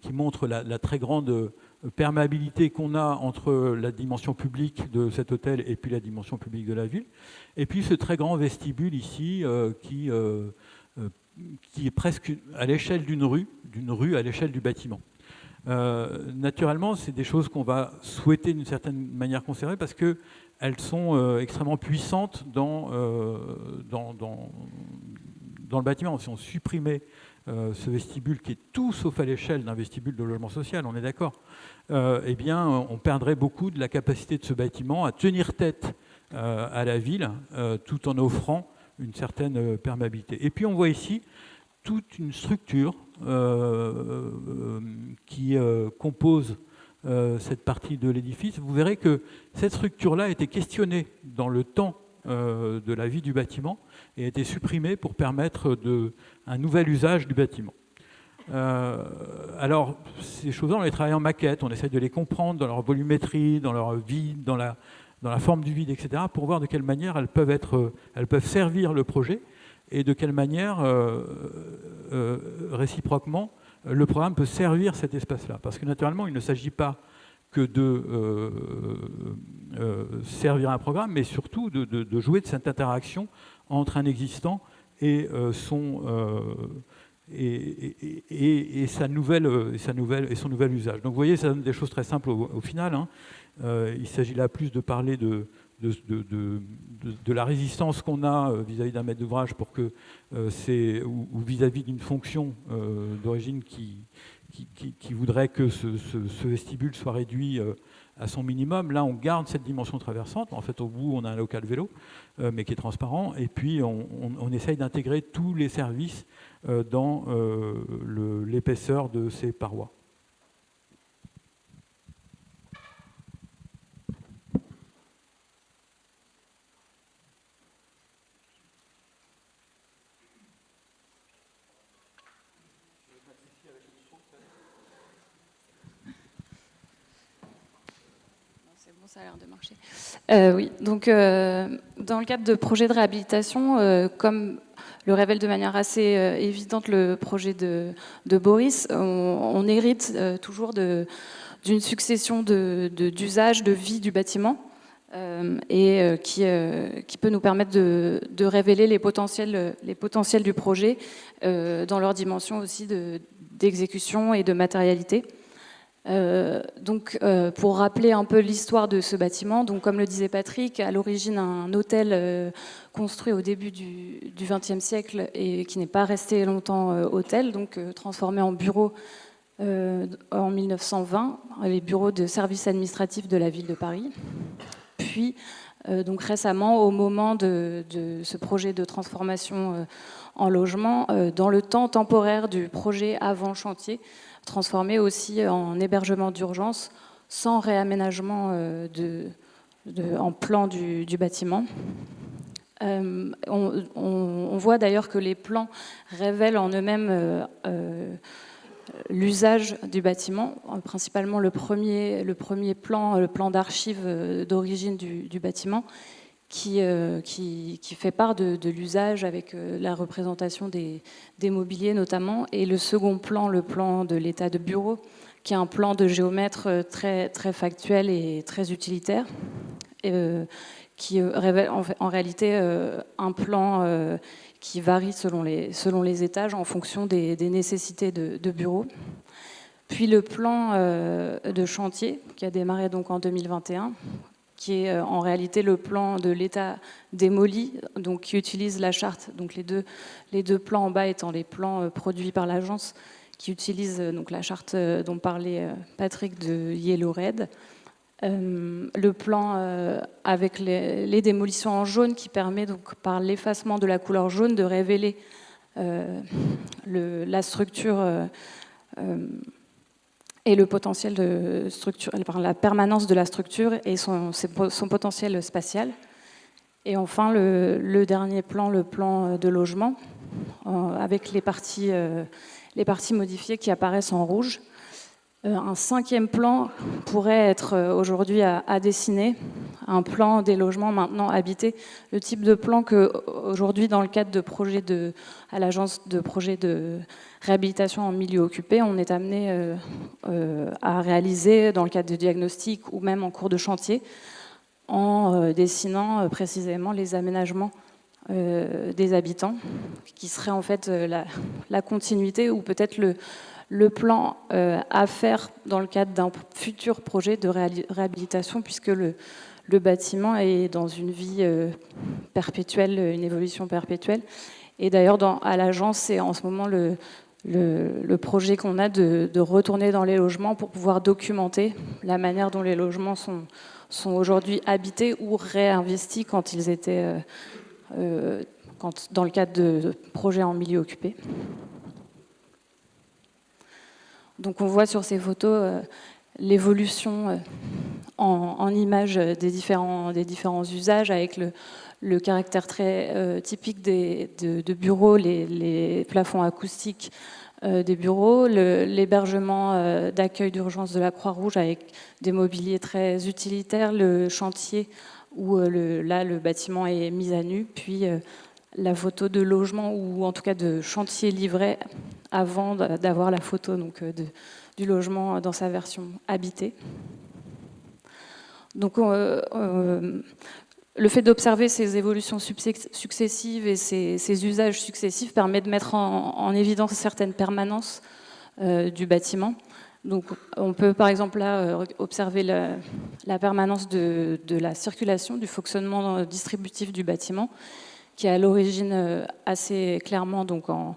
qui montrent la très grande perméabilité qu'on a entre la dimension publique de cet hôtel et puis la dimension publique de la ville. Et puis ce très grand vestibule ici qui est presque à l'échelle d'une rue à l'échelle du bâtiment. Naturellement, c'est des choses qu'on va souhaiter d'une certaine manière conserver parce qu'elles sont extrêmement puissantes dans le bâtiment. Si on supprimait ce vestibule qui est tout sauf à l'échelle d'un vestibule de logement social, on est d'accord, eh bien, on perdrait beaucoup de la capacité de ce bâtiment à tenir tête à la ville, tout en offrant une certaine perméabilité. Et puis on voit ici toute une structure qui compose cette partie de l'édifice. Vous verrez que cette structure-là a été questionnée dans le temps de la vie du bâtiment et a été supprimée pour permettre un nouvel usage du bâtiment. Alors, ces choses-là, on les travaille en maquette, on essaie de les comprendre dans leur volumétrie, dans leur vide, dans la forme du vide, etc., pour voir de quelle manière elles peuvent servir le projet et de quelle manière, réciproquement, le programme peut servir cet espace-là. Parce que naturellement, il ne s'agit pas que de servir un programme, mais surtout de jouer de cette interaction entre un existant et son nouvel usage. Donc vous voyez, ça donne des choses très simples au final. Hein. Il s'agit là plus de parler de la résistance qu'on a vis-à-vis d'un maître d'ouvrage pour que ou vis-à-vis d'une fonction d'origine qui voudrait que ce vestibule soit réduit à son minimum. Là, on garde cette dimension traversante. En fait, au bout, on a un local vélo, mais qui est transparent. Et puis, on essaye d'intégrer tous les services dans l'épaisseur de ces parois. Ça a l'air de marcher. Oui, donc dans le cadre de projets de réhabilitation, comme le révèle de manière assez évidente le projet de Boris, on hérite toujours d'une succession d'usages, de vie du bâtiment, et qui peut nous permettre de révéler les potentiels du projet dans leur dimension aussi d'exécution et de matérialité. Pour rappeler un peu l'histoire de ce bâtiment, donc comme le disait Patrick, à l'origine un hôtel construit au début du XXe siècle et qui n'est pas resté longtemps hôtel, donc transformé en bureau en 1920, les bureaux de services administratifs de la ville de Paris. Puis, donc récemment, au moment de ce projet de transformation en logement, dans le temps temporaire du projet avant chantier, transformé aussi en hébergement d'urgence sans réaménagement en plan du bâtiment. On voit d'ailleurs que les plans révèlent en eux-mêmes l'usage du bâtiment, principalement le premier plan, le plan d'archives d'origine du bâtiment, qui fait part de l'usage avec la représentation des mobiliers notamment, et le second plan, le plan de l'état de bureau, qui est un plan de géomètre très, très factuel et très utilitaire, qui révèle en réalité un plan qui varie selon les étages en fonction des nécessités de bureau. Puis le plan de chantier, qui a démarré donc en 2021, qui est en réalité le plan de l'état démoli, donc qui utilise la charte, donc les deux plans en bas étant les plans produits par l'agence, qui utilisent donc la charte dont parlait Patrick de Yellow Red. Le plan avec les démolitions en jaune qui permet donc par l'effacement de la couleur jaune de révéler la structure et le potentiel de structure, la permanence de la structure et son potentiel spatial. Et enfin, le dernier plan, le plan de logement, avec les parties modifiées qui apparaissent en rouge. Un cinquième plan pourrait être aujourd'hui à dessiner, un plan des logements maintenant habités, le type de plan qu'aujourd'hui, dans le cadre de projets à l'agence de projets de réhabilitation en milieu occupé, on est amené à réaliser dans le cadre de diagnostic ou même en cours de chantier, en dessinant précisément les aménagements des habitants, qui seraient en fait la continuité ou peut-être le plan à faire dans le cadre d'un futur projet de réhabilitation, puisque le bâtiment est dans une vie perpétuelle, une évolution perpétuelle. Et d'ailleurs, à l'agence, c'est en ce moment le projet qu'on a de retourner dans les logements pour pouvoir documenter la manière dont les logements sont aujourd'hui habités ou réinvestis quand ils étaient dans le cadre de projets en milieu occupé. Donc on voit sur ces photos l'évolution en images des différents usages, avec le caractère très typique de bureaux, les plafonds acoustiques des bureaux, l'hébergement d'accueil d'urgence de la Croix-Rouge avec des mobiliers très utilitaires, le chantier où là le bâtiment est mis à nu, puis la photo de logement ou en tout cas de chantier livré avant d'avoir la photo donc, du logement dans sa version habitée. Donc le fait d'observer ces évolutions successives et ces usages successifs permet de mettre en évidence certaines permanences du bâtiment. Donc, on peut par exemple là observer la permanence de la circulation, du fonctionnement distributif du bâtiment, qui est à l'origine assez clairement donc en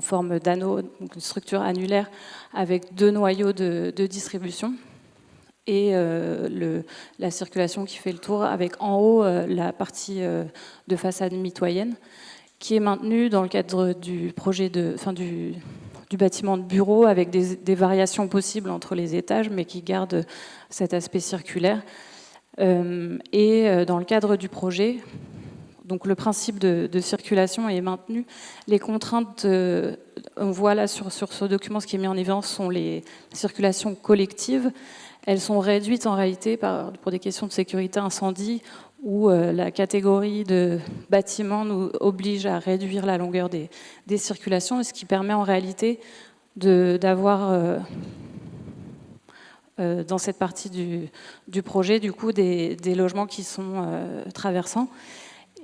forme d'anneau, donc une structure annulaire avec 2 noyaux de distribution. Et la circulation qui fait le tour avec en haut la partie de façade mitoyenne qui est maintenue dans le cadre du projet du bâtiment de bureau avec des variations possibles entre les étages mais qui garde cet aspect circulaire. Et dans le cadre du projet, donc le principe de circulation est maintenu. Les contraintes, on voit là sur ce document, ce qui est mis en évidence sont les circulations collectives. Elles sont réduites en réalité pour des questions de sécurité incendie où la catégorie de bâtiments nous oblige à réduire la longueur des circulations, ce qui permet en réalité d'avoir dans cette partie du projet du coup des logements qui sont traversants.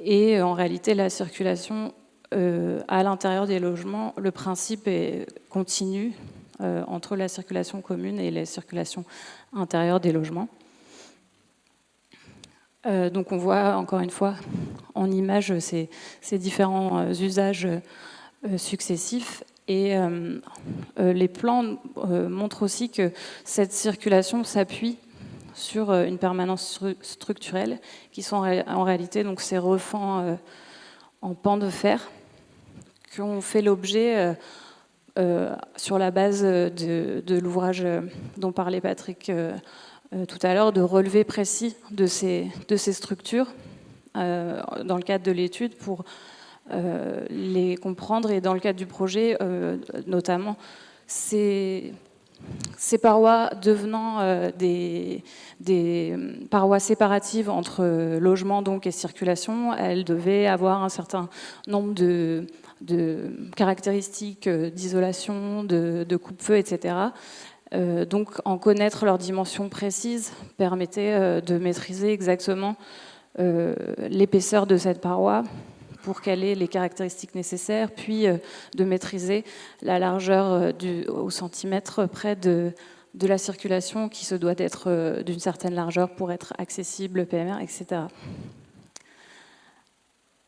Et en réalité, la circulation à l'intérieur des logements, le principe est continu entre la circulation commune et la circulation intérieure des logements. Donc on voit encore une fois en image ces différents usages successifs. Et les plans montrent aussi que cette circulation s'appuie sur une permanence structurelle qui sont en réalité donc ces refends en pan de fer qui ont fait l'objet sur la base de l'ouvrage dont parlait Patrick tout à l'heure, de relevés précis de ces structures dans le cadre de l'étude pour les comprendre et dans le cadre du projet notamment ces parois devenant des parois séparatives entre logement donc et circulation. Elles devaient avoir un certain nombre de caractéristiques d'isolation, de coupe-feu, etc. Donc en connaître leurs dimensions précises permettait de maîtriser exactement l'épaisseur de cette paroi pour qu'elle ait les caractéristiques nécessaires, puis de maîtriser la largeur au centimètre près de la circulation qui se doit d'être d'une certaine largeur pour être accessible, PMR, etc.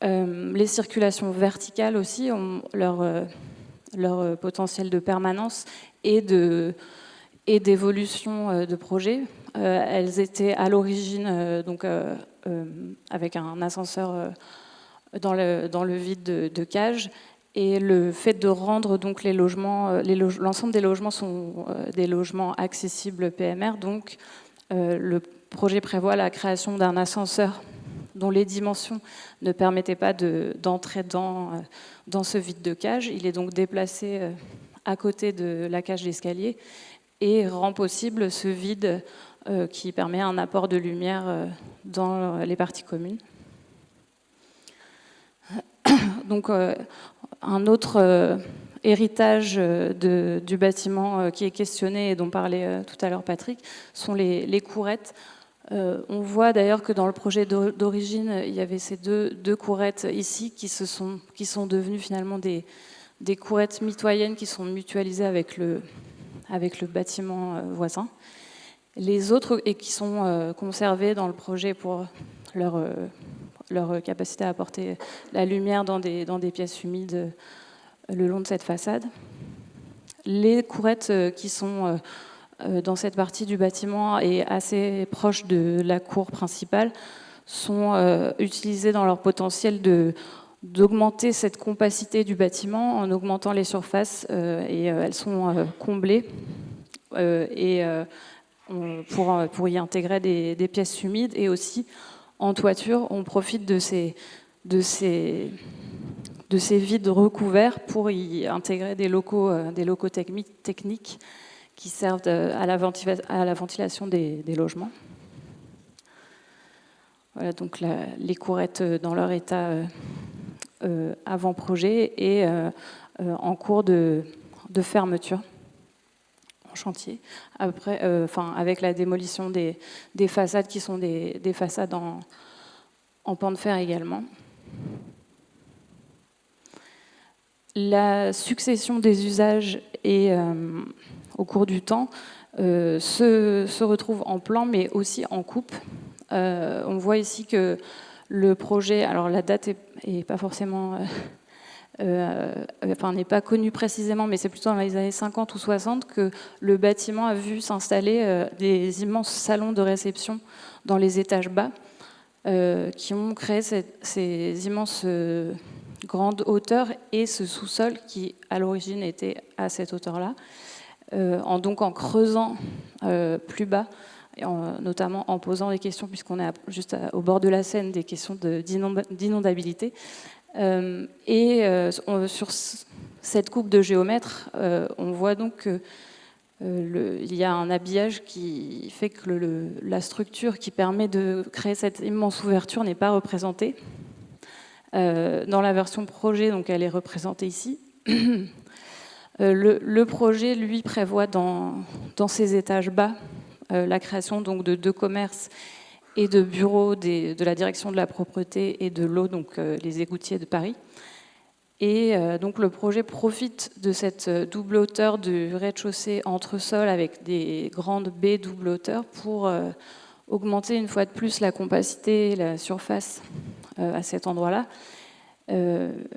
Les circulations verticales aussi ont leur potentiel de permanence et d'évolution de projet. Elles étaient à l'origine donc avec un ascenseur dans le vide de cage, et le fait de rendre donc les logements, l'ensemble des logements sont des logements accessibles PMR. Donc le projet prévoit la création d'un ascenseur dont les dimensions ne permettaient pas d'entrer dans ce vide de cage. Il est donc déplacé à côté de la cage d'escalier et rend possible ce vide qui permet un apport de lumière dans les parties communes. Donc un autre héritage du bâtiment qui est questionné et dont parlait tout à l'heure Patrick sont les courettes. On voit d'ailleurs que dans le projet d'origine, il y avait ces deux courettes ici qui sont devenues finalement des courettes mitoyennes qui sont mutualisées avec le bâtiment voisin. Les autres, et qui sont conservées dans le projet pour leur capacité à apporter la lumière dans des pièces humides le long de cette façade. Les courettes qui sont dans cette partie du bâtiment et assez proches de la cour principale sont utilisées dans leur potentiel d'augmenter cette compacité du bâtiment en augmentant les surfaces et elles sont comblées pour y intégrer des pièces humides. Et aussi en toiture, on profite de ces vides recouverts pour y intégrer des locaux techniques qui servent à la ventilation des logements. Voilà donc les courettes dans leur état avant projet et en cours de fermeture en chantier, après, avec la démolition des façades qui sont des façades en pan de fer également. La succession des usages et au cours du temps se retrouve en plan mais aussi en coupe. On voit ici que le projet, alors la date est pas forcément, n'est pas connue précisément, mais c'est plutôt dans les années 50 ou 60 que le bâtiment a vu s'installer des immenses salons de réception dans les étages bas qui ont créé ces immenses grandes hauteurs et ce sous-sol qui à l'origine était à cette hauteur-là, donc en creusant plus bas, notamment en posant des questions, puisqu'on est juste au bord de la Seine, des questions d'inondabilité. Sur cette coupe de géomètre, on voit donc qu'il y a un habillage qui fait que la structure qui permet de créer cette immense ouverture n'est pas représentée. Dans la version projet, donc elle est représentée ici. Le projet, lui, prévoit dans ses étages bas la création donc de 2 commerces et de bureaux de la direction de la propreté et de l'eau, donc les égoutiers de Paris. Et donc le projet profite de cette double hauteur du rez-de-chaussée entre-sol avec des grandes baies double hauteur pour augmenter une fois de plus la compacité et la surface à cet endroit-là.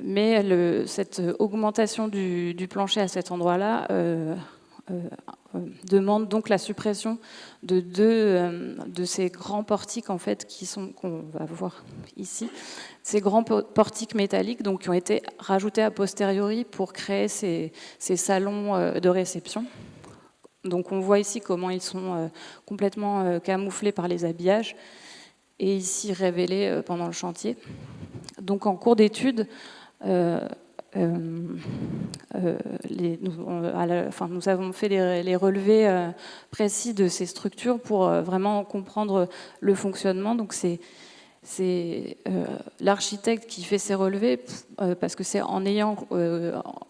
Mais cette augmentation du plancher à cet endroit-là demande donc la suppression de 2 de ces grands portiques en fait qu'on va voir ici, ces grands portiques métalliques donc qui ont été rajoutés a posteriori pour créer ces salons de réception. Donc on voit ici comment ils sont complètement camouflés par les habillages et ici révélés pendant le chantier. Donc en cours d'étude, nous avons fait les relevés précis de ces structures pour vraiment comprendre le fonctionnement. Donc c'est l'architecte qui fait ces relevés parce que c'est en ayant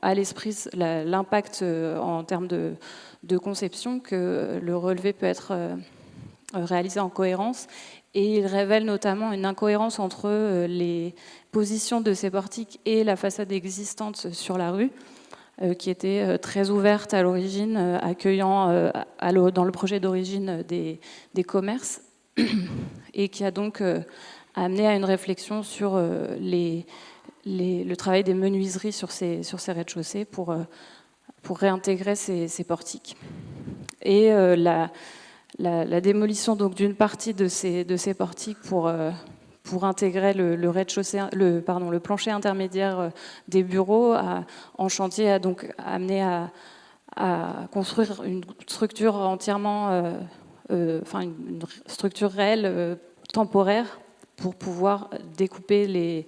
à l'esprit l'impact en termes de conception que le relevé peut être réalisé en cohérence. Et il révèle notamment une incohérence entre les positions de ces portiques et la façade existante sur la rue, qui était très ouverte à l'origine, accueillant dans le projet d'origine des commerces, et qui a donc amené à une réflexion sur le travail des menuiseries sur ces rez-de-chaussée pour réintégrer ces portiques. Et la démolition donc d'une partie de ces portiques pour intégrer le rez-de-chaussée, le plancher intermédiaire des bureaux en chantier a donc amené à construire une structure entièrement, une structure réelle, temporaire, pour pouvoir découper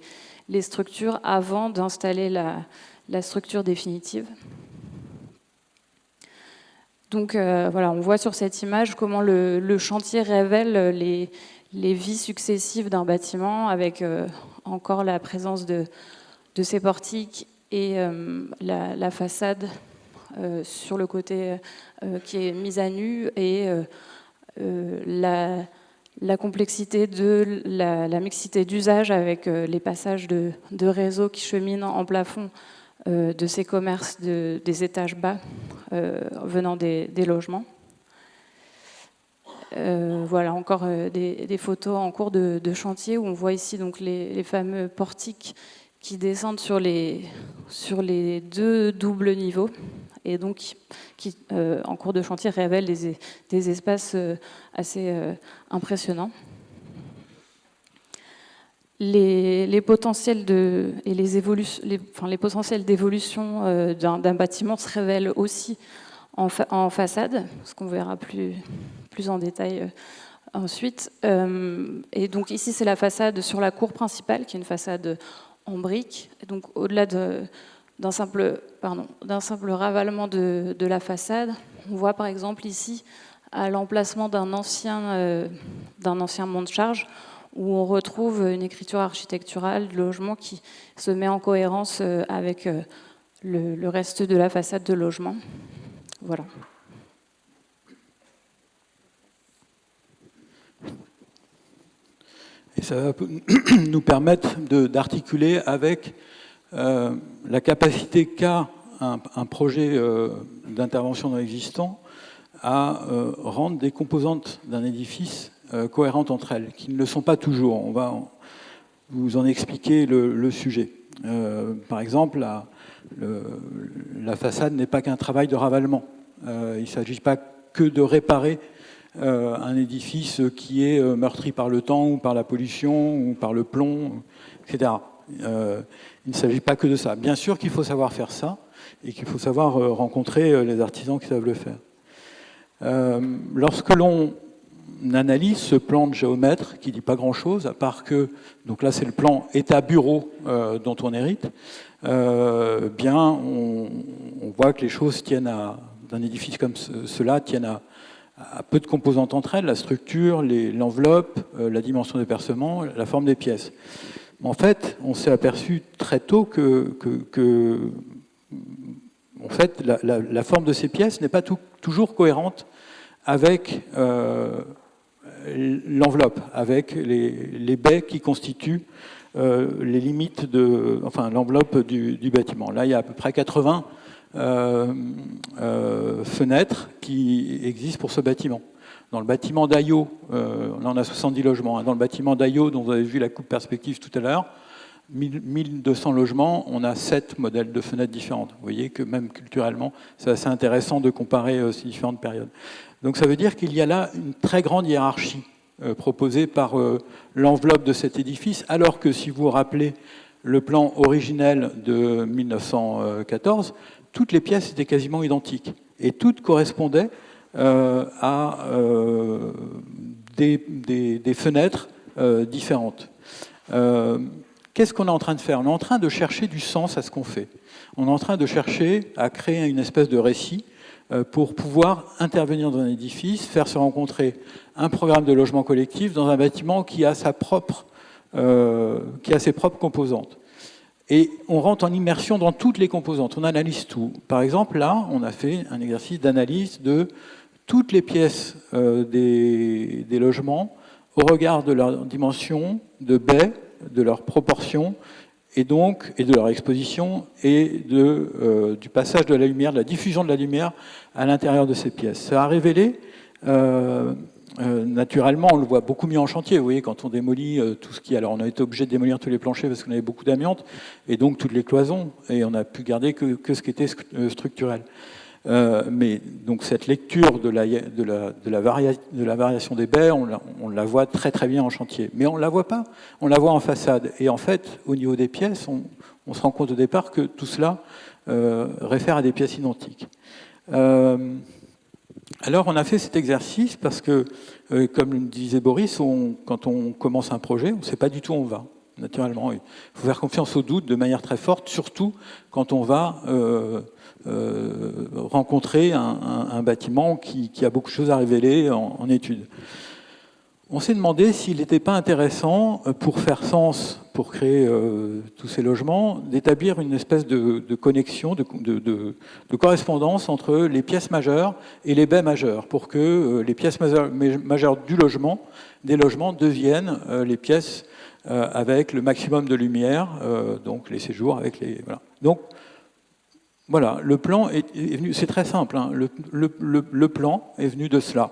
les structures avant d'installer la structure définitive. Donc voilà, on voit sur cette image comment le chantier révèle les vies successives d'un bâtiment avec encore la présence de ces portiques et la façade sur le côté qui est mise à nu et la complexité de la mixité d'usage avec les passages de réseaux qui cheminent en plafond de ces commerces des étages bas venant des logements. Voilà encore des photos en cours de chantier où on voit ici donc les fameux portiques qui descendent sur les 2 doubles niveaux et donc qui en cours de chantier révèlent des espaces assez impressionnants. Les potentiels les potentiels d'évolution d'un bâtiment se révèlent aussi en façade, ce qu'on verra plus en détail ensuite. Et donc ici, c'est la façade sur la cour principale, qui est une façade en briques. Et donc au-delà d'un simple ravalement de la façade, on voit par exemple ici, à l'emplacement d'un ancien monte-charge, où on retrouve une écriture architecturale du logement qui se met en cohérence avec le reste de la façade de logement. Voilà. Et ça va nous permettre d'articuler avec la capacité qu'a un projet d'intervention dans l'existant à rendre des composantes d'un édifice cohérentes entre elles, qui ne le sont pas toujours. On va vous en expliquer le sujet. Par exemple, la façade n'est pas qu'un travail de ravalement. Il ne s'agit pas que de réparer un édifice qui est meurtri par le temps ou par la pollution ou par le plomb, etc. Il ne s'agit pas que de ça. Bien sûr qu'il faut savoir faire ça et qu'il faut savoir rencontrer les artisans qui savent le faire. Lorsque l'on analyse ce plan de géomètre qui ne dit pas grand-chose, à part que, donc là c'est le plan état-bureau dont on hérite, bien on voit que les choses d'un édifice comme cela tiennent à peu de composantes entre elles, la structure, l'enveloppe, la dimension des percements, la forme des pièces. Mais en fait, on s'est aperçu très tôt que en fait, la forme de ces pièces n'est pas toujours cohérente avec l'enveloppe, avec les baies qui constituent les limites l'enveloppe du bâtiment. Là, il y a à peu près 80 fenêtres qui existent pour ce bâtiment. Dans le bâtiment d'Ayo, là on a 70 logements. Dans le bâtiment d'Ayo, dont vous avez vu la coupe perspective tout à l'heure, 1200 logements, on a 7 modèles de fenêtres différentes. Vous voyez que même culturellement, c'est assez intéressant de comparer ces différentes périodes. Donc ça veut dire qu'il y a là une très grande hiérarchie proposée par l'enveloppe de cet édifice, alors que si vous vous rappelez le plan originel de 1914, toutes les pièces étaient quasiment identiques et toutes correspondaient à des fenêtres différentes. Qu'est-ce qu'on est en train de faire? On est en train de chercher du sens à ce qu'on fait. On est en train de chercher à créer une espèce de récit pour pouvoir intervenir dans un édifice, faire se rencontrer un programme de logement collectif dans un bâtiment qui a ses propres composantes. Et on rentre en immersion dans toutes les composantes, on analyse tout. Par exemple, là, on a fait un exercice d'analyse de toutes les pièces des logements au regard de leur dimension, de baies, de leurs proportions, et de leur exposition, et du passage de la lumière, de la diffusion de la lumière à l'intérieur de ces pièces. Ça a révélé, naturellement, on le voit beaucoup mieux en chantier. Vous voyez, quand on démolit tout ce qui... Alors, on a été obligé de démolir tous les planchers parce qu'on avait beaucoup d'amiante, et donc toutes les cloisons, et on a pu garder que ce qui était structurel. Mais donc cette lecture de la variation des baies, on la voit très très bien en chantier. Mais on ne la voit pas, on la voit en façade. Et en fait, au niveau des pièces, on se rend compte au départ que tout cela réfère à des pièces identiques. Alors on a fait cet exercice parce que, comme disait Boris, quand on commence un projet, on ne sait pas du tout où on va. Naturellement, il faut faire confiance au doute de manière très forte, surtout quand on va rencontrer un bâtiment qui a beaucoup de choses à révéler en étude. On s'est demandé s'il n'était pas intéressant, pour faire sens, pour créer tous ces logements, d'établir une espèce de connexion, de correspondance entre les pièces majeures et les baies majeures, pour que les pièces majeures des logements deviennent les pièces avec le maximum de lumière, donc les séjours avec les... Voilà. Donc, Voilà, le plan est venu, c'est très simple, hein, le plan est venu de cela,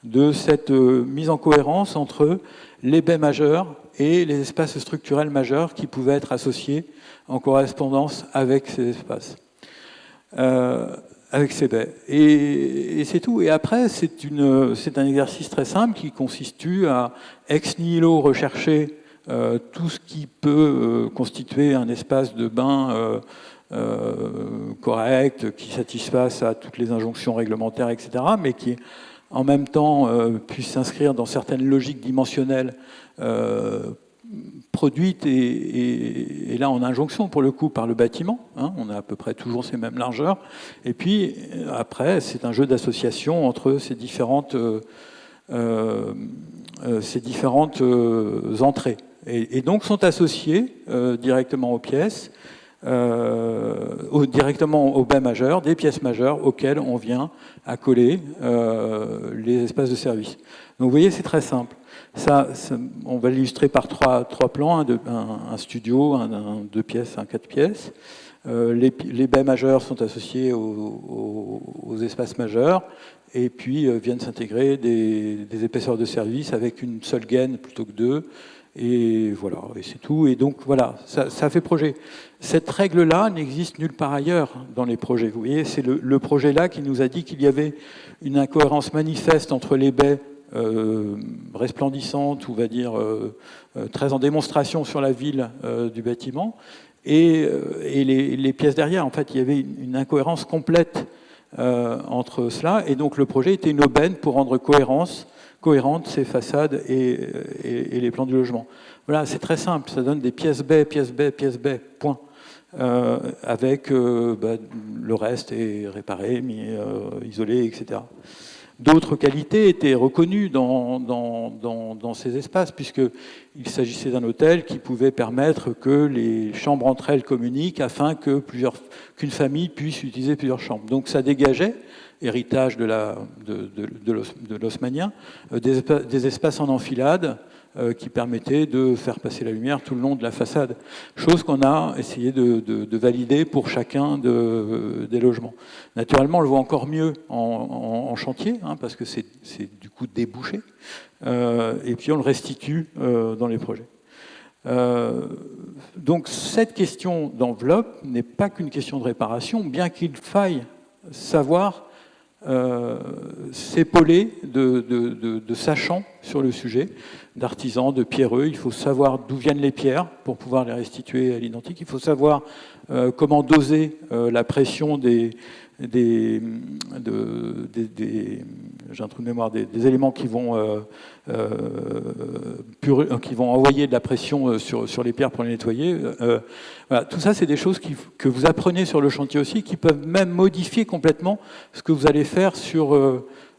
de cette mise en cohérence entre les baies majeures et les espaces structurels majeurs qui pouvaient être associés en correspondance avec ces espaces, avec ces baies. Et c'est tout. Et après, c'est un exercice très simple qui consiste à ex nihilo rechercher tout ce qui peut constituer un espace de bain correct, qui satisfasse à toutes les injonctions réglementaires, etc., mais qui en même temps puisse s'inscrire dans certaines logiques dimensionnelles produites et là en injonction pour le coup par le bâtiment, hein, on a à peu près toujours ces mêmes largeurs, et puis après c'est un jeu d'association entre ces différentes entrées, et donc sont associées directement aux pièces, directement aux baies majeures, des pièces majeures auxquelles on vient accoler les espaces de service. Donc vous voyez, c'est très simple. Ça, on va l'illustrer par trois plans, un studio, un 2 pièces, un 4 pièces. Les baies majeures sont associées aux espaces majeurs, et puis viennent s'intégrer des épaisseurs de service avec une seule gaine plutôt que deux. Et voilà, et c'est tout. Et donc voilà, ça fait projet. Cette règle-là n'existe nulle part ailleurs dans les projets. Vous voyez, c'est le projet-là qui nous a dit qu'il y avait une incohérence manifeste entre les baies resplendissantes, on va dire très en démonstration sur la ville du bâtiment, et les pièces derrière. En fait, il y avait une incohérence complète entre cela. Et donc le projet était une aubaine pour rendre cohérentes ces façades et les plans du logement. Voilà, c'est très simple, ça donne des pièces baies, point. Avec le reste est réparé, mis, isolé, etc. D'autres qualités étaient reconnues dans ces espaces, puisqu'il s'agissait d'un hôtel qui pouvait permettre que les chambres entre elles communiquent afin qu'une famille puisse utiliser plusieurs chambres. Donc ça dégageait, héritage de l'haussmannien, des espaces en enfilade qui permettaient de faire passer la lumière tout le long de la façade, chose qu'on a essayé de valider pour chacun des logements. Naturellement, on le voit encore mieux en chantier, hein, parce que c'est du coup débouché, et puis on le restitue dans les projets. Donc cette question d'enveloppe n'est pas qu'une question de réparation, bien qu'il faille savoir s'épauler de sachants sur le sujet, d'artisans, de pierreux. Il faut savoir d'où viennent les pierres pour pouvoir les restituer à l'identique. Il faut savoir comment doser la pression j'ai un trou de mémoire, des éléments qui vont envoyer de la pression sur les pierres pour les nettoyer. Voilà, tout ça, c'est des choses que vous apprenez sur le chantier aussi, qui peuvent même modifier complètement ce que vous allez faire sur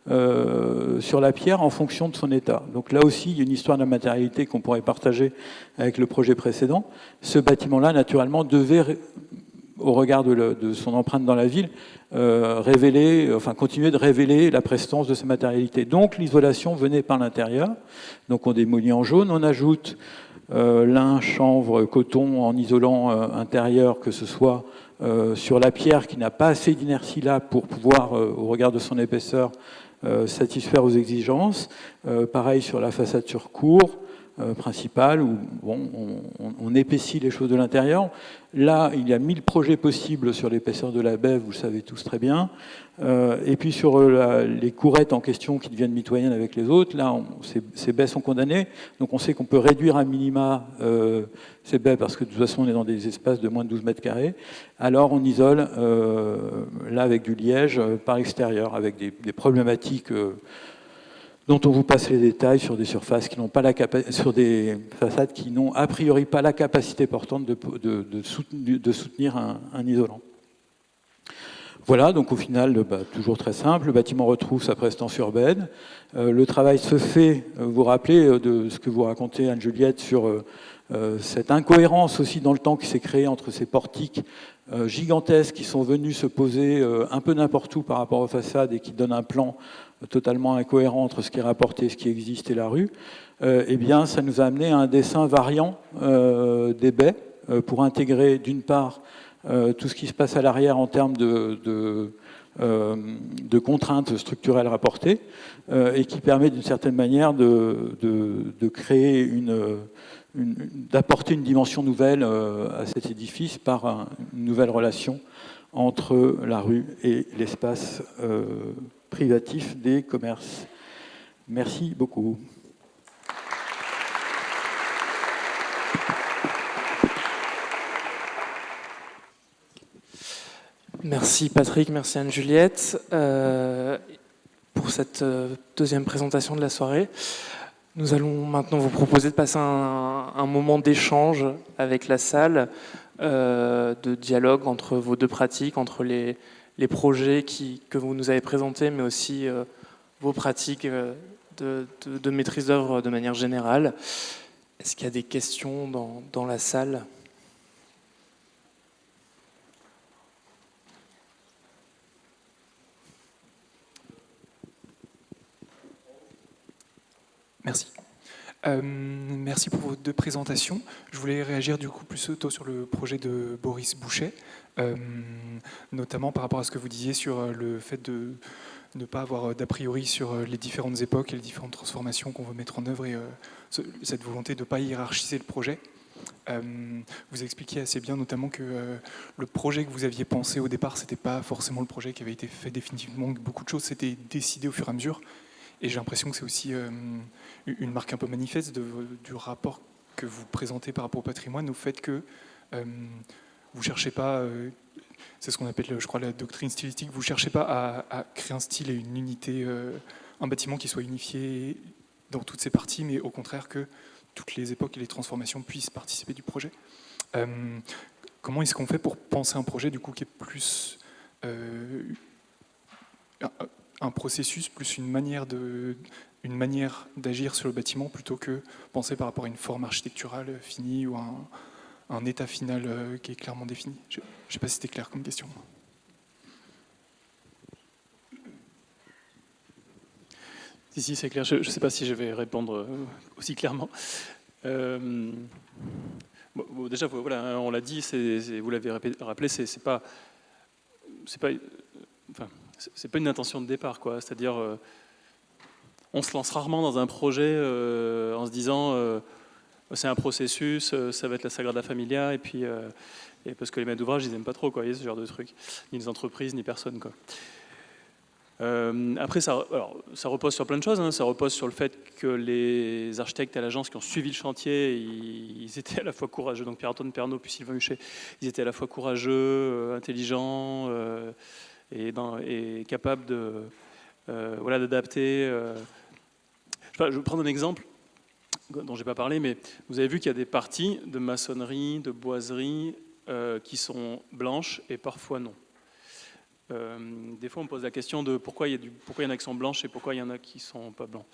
la pierre en fonction de son état. Donc là aussi, il y a une histoire de matérialité qu'on pourrait partager avec le projet précédent. Ce bâtiment-là, naturellement, devait, au regard de son empreinte dans la ville, continuer de révéler la prestance de sa matérialité. Donc l'isolation venait par l'intérieur. Donc on démolit en jaune, on ajoute lin, chanvre, coton en isolant intérieur, que ce soit sur la pierre qui n'a pas assez d'inertie là pour pouvoir, au regard de son épaisseur, satisfaire aux exigences. Pareil sur la façade sur cour principale, où on épaissit les choses de l'intérieur. Là, il y a 1000 projets possibles sur l'épaisseur de la baie, vous le savez tous très bien. Et puis sur les courettes en question qui deviennent mitoyennes avec les autres, là, ces baies sont condamnées. Donc on sait qu'on peut réduire à minima ces baies, parce que de toute façon, on est dans des espaces de moins de 12 mètres carrés. Alors on isole, là, avec du liège par l'extérieur, avec des problématiques dont on vous passe les détails sur des surfaces qui n'ont pas sur des façades qui n'ont a priori pas la capacité portante de soutenir un isolant. Voilà, donc au final, toujours très simple, le bâtiment retrouve sa prestance urbaine. Le travail se fait, vous vous rappelez de ce que vous racontez, Anne-Juliette, sur cette incohérence aussi dans le temps qui s'est créée entre ces portiques gigantesques qui sont venus se poser un peu n'importe où par rapport aux façades et qui donnent un plan totalement incohérent entre ce qui est rapporté, ce qui existe et la rue. Eh bien, ça nous a amené à un dessin variant des baies pour intégrer d'une part tout ce qui se passe à l'arrière en termes de contraintes structurelles rapportées, et qui permet d'une certaine manière de créer d'apporter une dimension nouvelle à cet édifice par une nouvelle relation entre la rue et l'espace privatif des commerces. Merci beaucoup. Merci Patrick, merci Anne-Juliette pour cette deuxième présentation de la soirée. Nous allons maintenant vous proposer de passer un moment d'échange avec la salle, de dialogue entre vos deux pratiques, entre les projets que vous nous avez présentés, mais aussi vos pratiques de maîtrise d'œuvre de manière générale. Est-ce qu'il y a des questions dans la salle ? Merci. Merci pour vos deux présentations. Je voulais réagir du coup plus tôt sur le projet de Boris Bouchet, notamment par rapport à ce que vous disiez sur le fait de ne pas avoir d'a priori sur les différentes époques et les différentes transformations qu'on veut mettre en œuvre et cette volonté de ne pas hiérarchiser le projet. Vous expliquiez assez bien notamment que le projet que vous aviez pensé au départ, c'était pas forcément le projet qui avait été fait définitivement, que beaucoup de choses s'étaient décidées au fur et à mesure. Et j'ai l'impression que c'est aussi une marque un peu manifeste du rapport que vous présentez par rapport au patrimoine, au fait que vous ne cherchez pas, c'est ce qu'on appelle, je crois, la doctrine stylistique, vous ne cherchez pas à créer un style et une unité, un bâtiment qui soit unifié dans toutes ses parties, mais au contraire que toutes les époques et les transformations puissent participer du projet. Comment est-ce qu'on fait pour penser un projet du coup qui est plus un processus plus une manière d'agir sur le bâtiment plutôt que penser par rapport à une forme architecturale finie ou un état final qui est clairement défini. Je ne sais pas si c'était clair comme question. Si, c'est clair. Je ne sais pas si je vais répondre aussi clairement. Bon, déjà, voilà, on l'a dit, vous l'avez rappelé, c'est pas une intention de départ, quoi. C'est-à-dire, on se lance rarement dans un projet en se disant c'est un processus, ça va être la Sagrada Familia, et puis et parce que les maîtres d'ouvrage, ils n'aiment pas trop, quoi, ce genre de truc, ni les entreprises, ni personne, quoi. Après, ça repose sur plein de choses, hein. Ça repose sur le fait que les architectes à l'agence qui ont suivi le chantier, ils étaient à la fois courageux, donc Pierre-Antoine Pernaut puis Sylvain Huchet, ils étaient à la fois courageux, intelligents, et capable d'adapter. Je vais prendre un exemple dont je n'ai pas parlé, mais vous avez vu qu'il y a des parties de maçonnerie, de boiserie qui sont blanches et parfois non. Des fois, on me pose la question de pourquoi il y en a qui sont blanches et pourquoi il y en a qui ne sont pas blancs.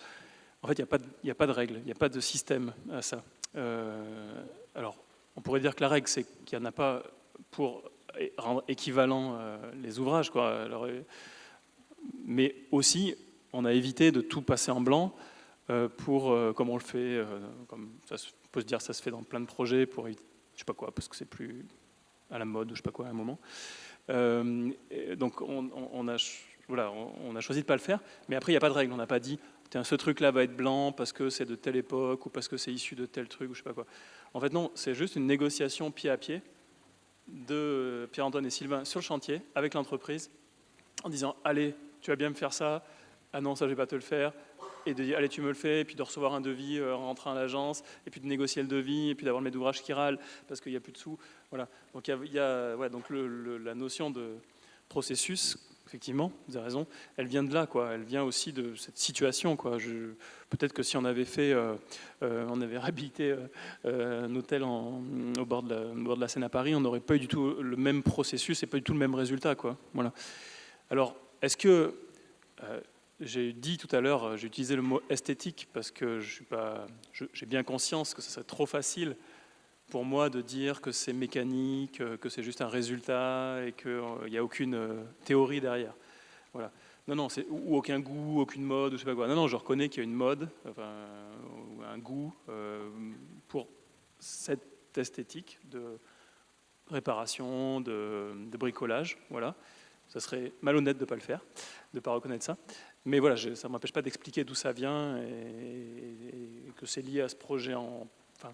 En fait, il n'y a pas de règle, il n'y a pas de système à ça. Alors, on pourrait dire que la règle, c'est qu'il n'y en a pas pour rendre équivalent les ouvrages, quoi. Alors, mais aussi, on a évité de tout passer en blanc comme on le fait, comme ça on peut se dire, ça se fait dans plein de projets pour, je sais pas quoi, parce que c'est plus à la mode ou je sais pas quoi à un moment. Donc on a choisi de pas le faire, mais après il n'y a pas de règle. On n'a pas dit ce truc-là va être blanc parce que c'est de telle époque ou parce que c'est issu de tel truc ou je sais pas quoi. En fait non, c'est juste une négociation pied à pied de Pierre-Antoine et Sylvain sur le chantier avec l'entreprise en disant allez, tu vas bien me faire ça, ah non ça je vais pas te le faire, et de dire allez tu me le fais, et puis de recevoir un devis en rentrant à l'agence, et puis de négocier le devis, et puis d'avoir le maître d'ouvrage qui râle parce qu'il n'y a plus de sous. Voilà. Donc donc la notion de processus, effectivement, vous avez raison, elle vient de là, quoi. Elle vient aussi de cette situation, quoi. Peut-être que si on avait on avait réhabilité un hôtel au bord de la Seine à Paris, on n'aurait pas eu du tout le même processus et pas du tout le même résultat, quoi. Voilà. Alors, est-ce que j'ai dit tout à l'heure, j'ai utilisé le mot esthétique parce que j'ai bien conscience que ce serait trop facile pour moi de dire que c'est mécanique, que c'est juste un résultat et qu'il n'y a aucune théorie derrière. Voilà. Non, ou aucun goût, aucune mode, ou je sais pas quoi. Non, je reconnais qu'il y a une mode, enfin, ou un goût pour cette esthétique réparation, de bricolage. Voilà. Ça serait malhonnête de ne pas le faire, de ne pas reconnaître ça. Mais voilà, ça ne m'empêche pas d'expliquer d'où ça vient et que c'est lié à ce projet. Enfin,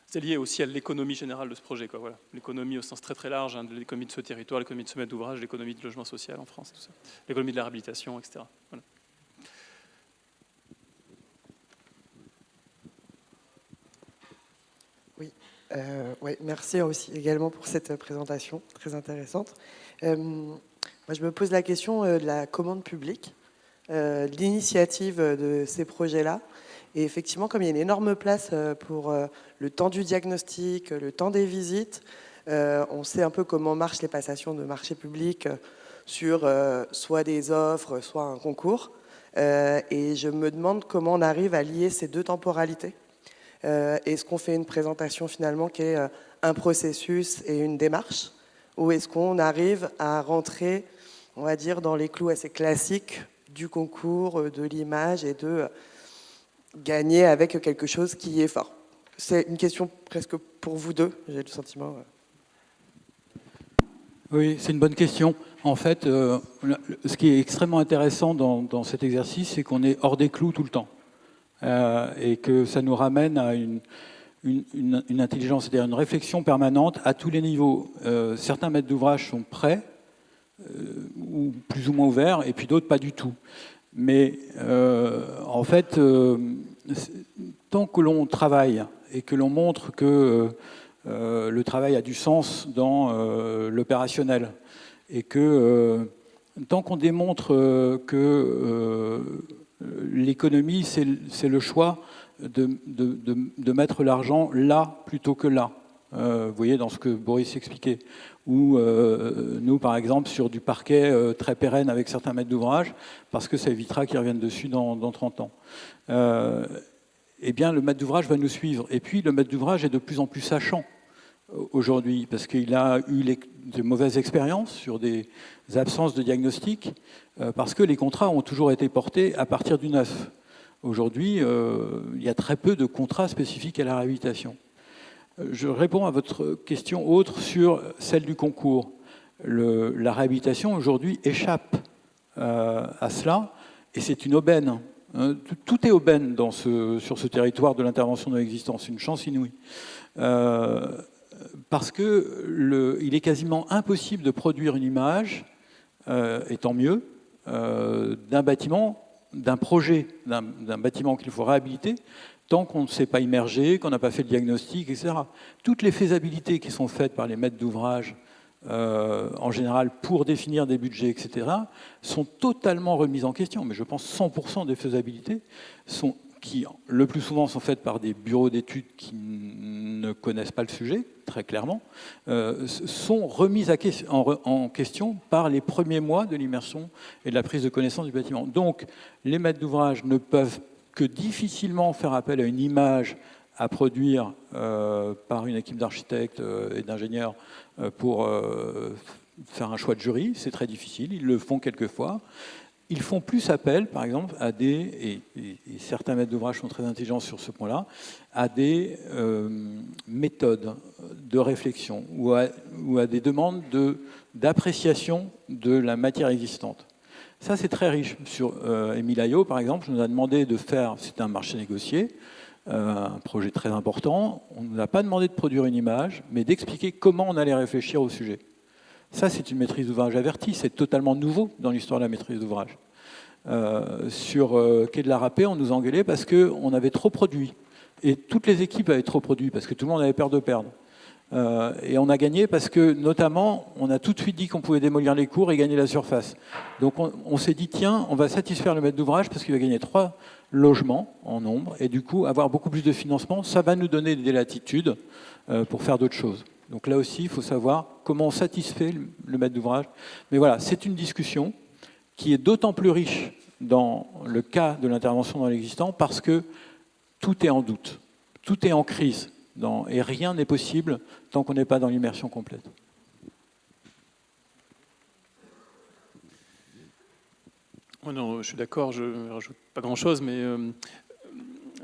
c'est lié aussi à l'économie générale de ce projet. Quoi, voilà. L'économie au sens très très large, hein, de l'économie de ce territoire, l'économie de ce maître d'ouvrage, l'économie de logement social en France, tout ça. L'économie de la réhabilitation, etc. Voilà. Oui, ouais, merci aussi également pour cette présentation très intéressante. Moi, je me pose la question de la commande publique, de l'initiative de ces projets-là. Et effectivement, comme il y a une énorme place pour le temps du diagnostic, le temps des visites, on sait un peu comment marchent les passations de marchés publics sur soit des offres, soit un concours. Et je me demande comment on arrive à lier ces deux temporalités. Est-ce qu'on fait une présentation finalement qui est un processus et une démarche, ou est-ce qu'on arrive à rentrer, on va dire, dans les clous assez classiques du concours, de l'image, et de gagner avec quelque chose qui est fort? C'est une question presque pour vous deux, j'ai le sentiment. Oui, c'est une bonne question. En fait, ce qui est extrêmement intéressant dans cet exercice, c'est qu'on est hors des clous tout le temps. Et que ça nous ramène à une intelligence, c'est-à-dire une réflexion permanente à tous les niveaux. Certains maîtres d'ouvrage sont prêts, ou plus ou moins ouverts, et puis d'autres pas du tout. Mais en fait, tant que l'on travaille et que l'on montre que le travail a du sens dans l'opérationnel, et que tant qu'on démontre que l'économie, c'est le choix de mettre l'argent là plutôt que là. Vous voyez, dans ce que Boris expliquait. Ou nous, par exemple, sur du parquet très pérenne avec certains maîtres d'ouvrage, parce que ça évitera qu'ils reviennent dessus dans 30 ans. Eh bien, le maître d'ouvrage va nous suivre. Et puis, le maître d'ouvrage est de plus en plus sachant aujourd'hui, parce qu'il a eu de mauvaises expériences sur des absences de diagnostic, parce que les contrats ont toujours été portés à partir du neuf. Aujourd'hui, il y a très peu de contrats spécifiques à la réhabilitation. Je réponds à votre question autre sur celle du concours. La réhabilitation aujourd'hui échappe à cela, et c'est une aubaine. Tout est aubaine sur ce territoire de l'intervention de l'existence, une chance inouïe. Parce qu'il est quasiment impossible de produire une image, et tant mieux, d'un bâtiment, d'un projet, d'un bâtiment qu'il faut réhabiliter, tant qu'on ne s'est pas immergé, qu'on n'a pas fait le diagnostic, etc. Toutes les faisabilités qui sont faites par les maîtres d'ouvrage, en général, pour définir des budgets, etc., sont totalement remises en question. Mais je pense 100% des faisabilités qui, le plus souvent, sont faites par des bureaux d'études qui ne connaissent pas le sujet, très clairement, sont remises en question par les premiers mois de l'immersion et de la prise de connaissance du bâtiment. Donc, les maîtres d'ouvrage ne peuvent que difficilement faire appel à une image à produire par une équipe d'architectes et d'ingénieurs pour faire un choix de jury. C'est très difficile, ils le font quelquefois. Ils font plus appel, par exemple, à et certains maîtres d'ouvrage sont très intelligents sur ce point-là, à des méthodes de réflexion ou à des demandes d'appréciation de la matière existante. Ça, c'est très riche. Sur Émile Ayot, par exemple, nous a demandé de faire, c'était un marché négocié, un projet très important. On ne nous a pas demandé de produire une image, mais d'expliquer comment on allait réfléchir au sujet. Ça, c'est une maîtrise d'ouvrage avertie. C'est totalement nouveau dans l'histoire de la maîtrise d'ouvrage. Sur Quai de la Râpée, on nous engueulait parce qu'on avait trop produit. Et toutes les équipes avaient trop produit, parce que tout le monde avait peur de perdre. Et on a gagné parce que, notamment, on a tout de suite dit qu'on pouvait démolir les cours et gagner la surface. Donc on s'est dit, tiens, on va satisfaire le maître d'ouvrage parce qu'il va gagner 3 logements en nombre, et du coup, avoir beaucoup plus de financement, ça va nous donner des latitudes pour faire d'autres choses. Donc là aussi, il faut savoir comment on satisfait le maître d'ouvrage. Mais voilà, c'est une discussion qui est d'autant plus riche dans le cas de l'intervention dans l'existant parce que tout est en doute, tout est en crise, et rien n'est possible tant qu'on n'est pas dans l'immersion complète. Oh non, je suis d'accord, je ne rajoute pas grand-chose, mais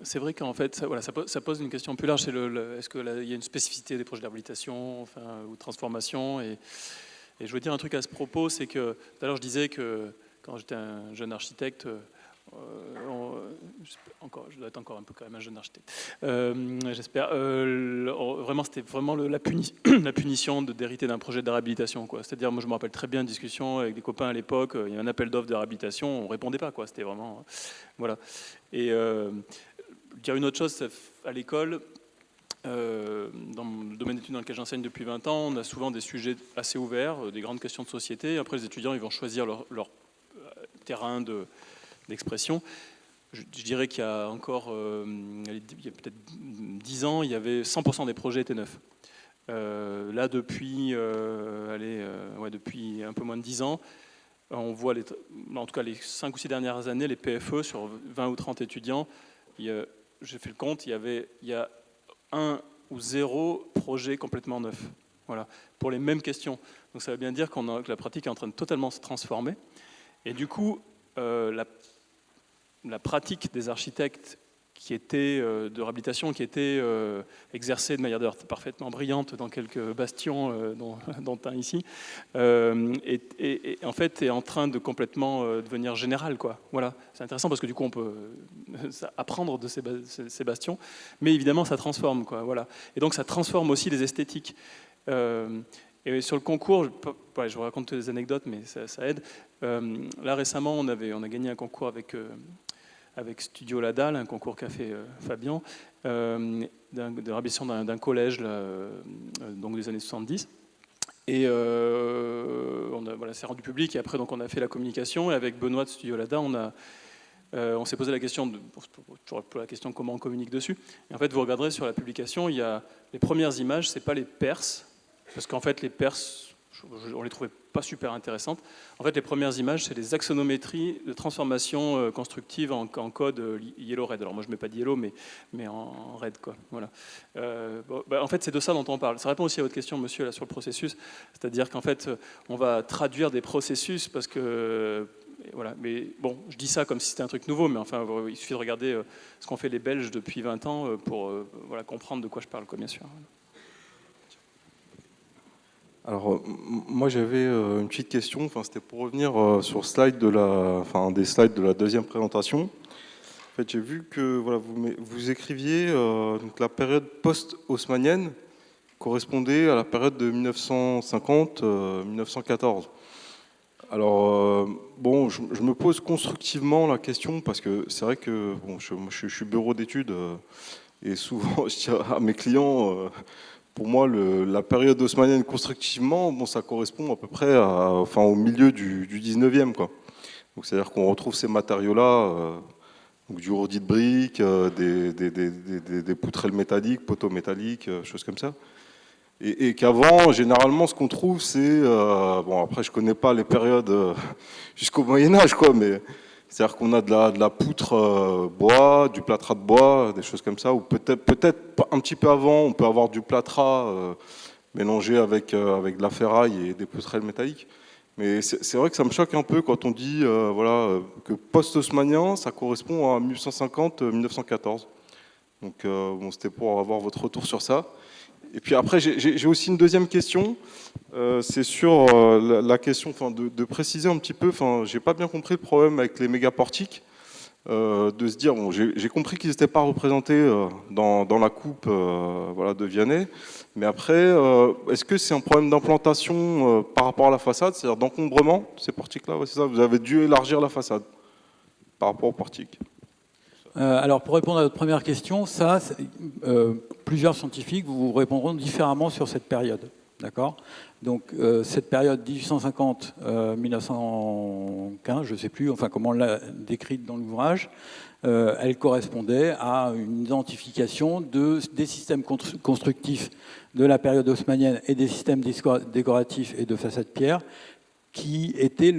c'est vrai qu'en fait, ça pose une question plus large. Est-ce qu'il y a une spécificité des projets de réhabilitation ou de transformation et je veux dire un truc à ce propos, c'est que tout à l'heure je disais que quand j'étais un jeune architecte, je dois être encore un peu quand même un jeune architecte, j'espère. Vraiment, c'était vraiment la punition d'hériter d'un projet de réhabilitation, quoi. C'est-à-dire, moi, je me rappelle très bien une discussion avec des copains à l'époque. Il y a un appel d'offres de réhabilitation, on répondait pas, quoi. C'était vraiment, voilà. Et dire une autre chose, à l'école. Dans le domaine d'études dans lequel j'enseigne depuis 20 ans, on a souvent des sujets assez ouverts, des grandes questions de société. Après, les étudiants, ils vont choisir leur terrain d'expression. Je dirais qu'il y a encore, il y a peut-être 10 ans, il y avait 100% des projets étaient neufs. Là, depuis un peu moins de 10 ans, on voit, en tout cas les 5 ou 6 dernières années, les PFE, sur 20 ou 30 étudiants, j'ai fait le compte, il y a 1 ou 0 projet complètement neuf. Voilà, pour les mêmes questions. Donc ça veut bien dire que la pratique est en train de totalement se transformer. Et du coup, la pratique des architectes de réhabilitation qui était exercée de manière parfaitement brillante dans quelques bastions, dont un ici, et en fait est en train de complètement devenir générale, quoi. Voilà, c'est intéressant parce que du coup on peut apprendre de ces bastions, mais évidemment ça transforme, quoi. Voilà, et donc ça transforme aussi les esthétiques. Et sur le concours, je vous raconte des anecdotes, mais ça aide. Là récemment, on a gagné un concours avec Studio Ladal, un concours qu'a fait Fabien, de réhabilitation d'un collège donc des années 70. Et c'est rendu public, et après donc, on a fait la communication, et avec Benoît de Studio Ladal, on s'est posé la question, comment on communique dessus. Et en fait, vous regarderez sur la publication, il y a les premières images, c'est pas les perses, parce qu'en fait, les perses, on les trouvait pas super intéressantes. En fait, les premières images, c'est les axonométries de transformation constructive en code yellow red. Alors moi, je mets pas de yellow, mais en red, quoi. Voilà. En fait, c'est de ça dont on parle. Ça répond aussi à votre question, monsieur, là, sur le processus. C'est-à-dire qu'en fait, on va traduire des processus parce que voilà. Mais bon, je dis ça comme si c'était un truc nouveau, mais enfin, il suffit de regarder ce qu'ont fait les Belges depuis 20 ans pour comprendre de quoi je parle, quoi, bien sûr. Alors, moi j'avais une petite question, c'était pour revenir sur des slides de la deuxième présentation. En fait, j'ai vu que vous écriviez donc la période post-haussmannienne correspondait à la période de 1950-1914. Alors, je me pose constructivement la question, parce que c'est vrai que je suis bureau d'études et souvent je dis à mes clients... Pour moi, la période haussmannienne constructivement, ça correspond à peu près au milieu du 19e, quoi. Donc, c'est-à-dire qu'on retrouve ces matériaux-là, donc du rhodie de briques, des poutrelles métalliques, poteaux métalliques, choses comme ça. Et qu'avant, généralement, ce qu'on trouve, c'est... après, je ne connais pas les périodes jusqu'au Moyen-Âge, quoi, mais... C'est-à-dire qu'on a de la poutre bois, du plâtras de bois, des choses comme ça, ou peut-être un petit peu avant, on peut avoir du plâtras mélangé avec de la ferraille et des poutrelles métalliques. Mais c'est vrai que ça me choque un peu quand on dit que post-haussmannien, ça correspond à 1850-1914. Donc c'était pour avoir votre retour sur ça. Et puis après, j'ai aussi une deuxième question. C'est sur la question de préciser un petit peu. J'ai pas bien compris le problème avec les mégaportiques. De se dire, j'ai compris qu'ils n'étaient pas représentés dans la coupe de Vianney. Mais après, est-ce que c'est un problème d'implantation par rapport à la façade, c'est-à-dire d'encombrement, ces portiques-là? C'est ça, vous avez dû élargir la façade par rapport aux portiques. Alors, pour répondre à votre première question, plusieurs scientifiques vous répondront différemment sur cette période. D'accord ? Donc, cette période 1850-1915, je ne sais plus, comment on l'a décrite dans l'ouvrage, elle correspondait à une identification des systèmes constructifs de la période haussmannienne et des systèmes décoratifs et de façade pierre qui étaient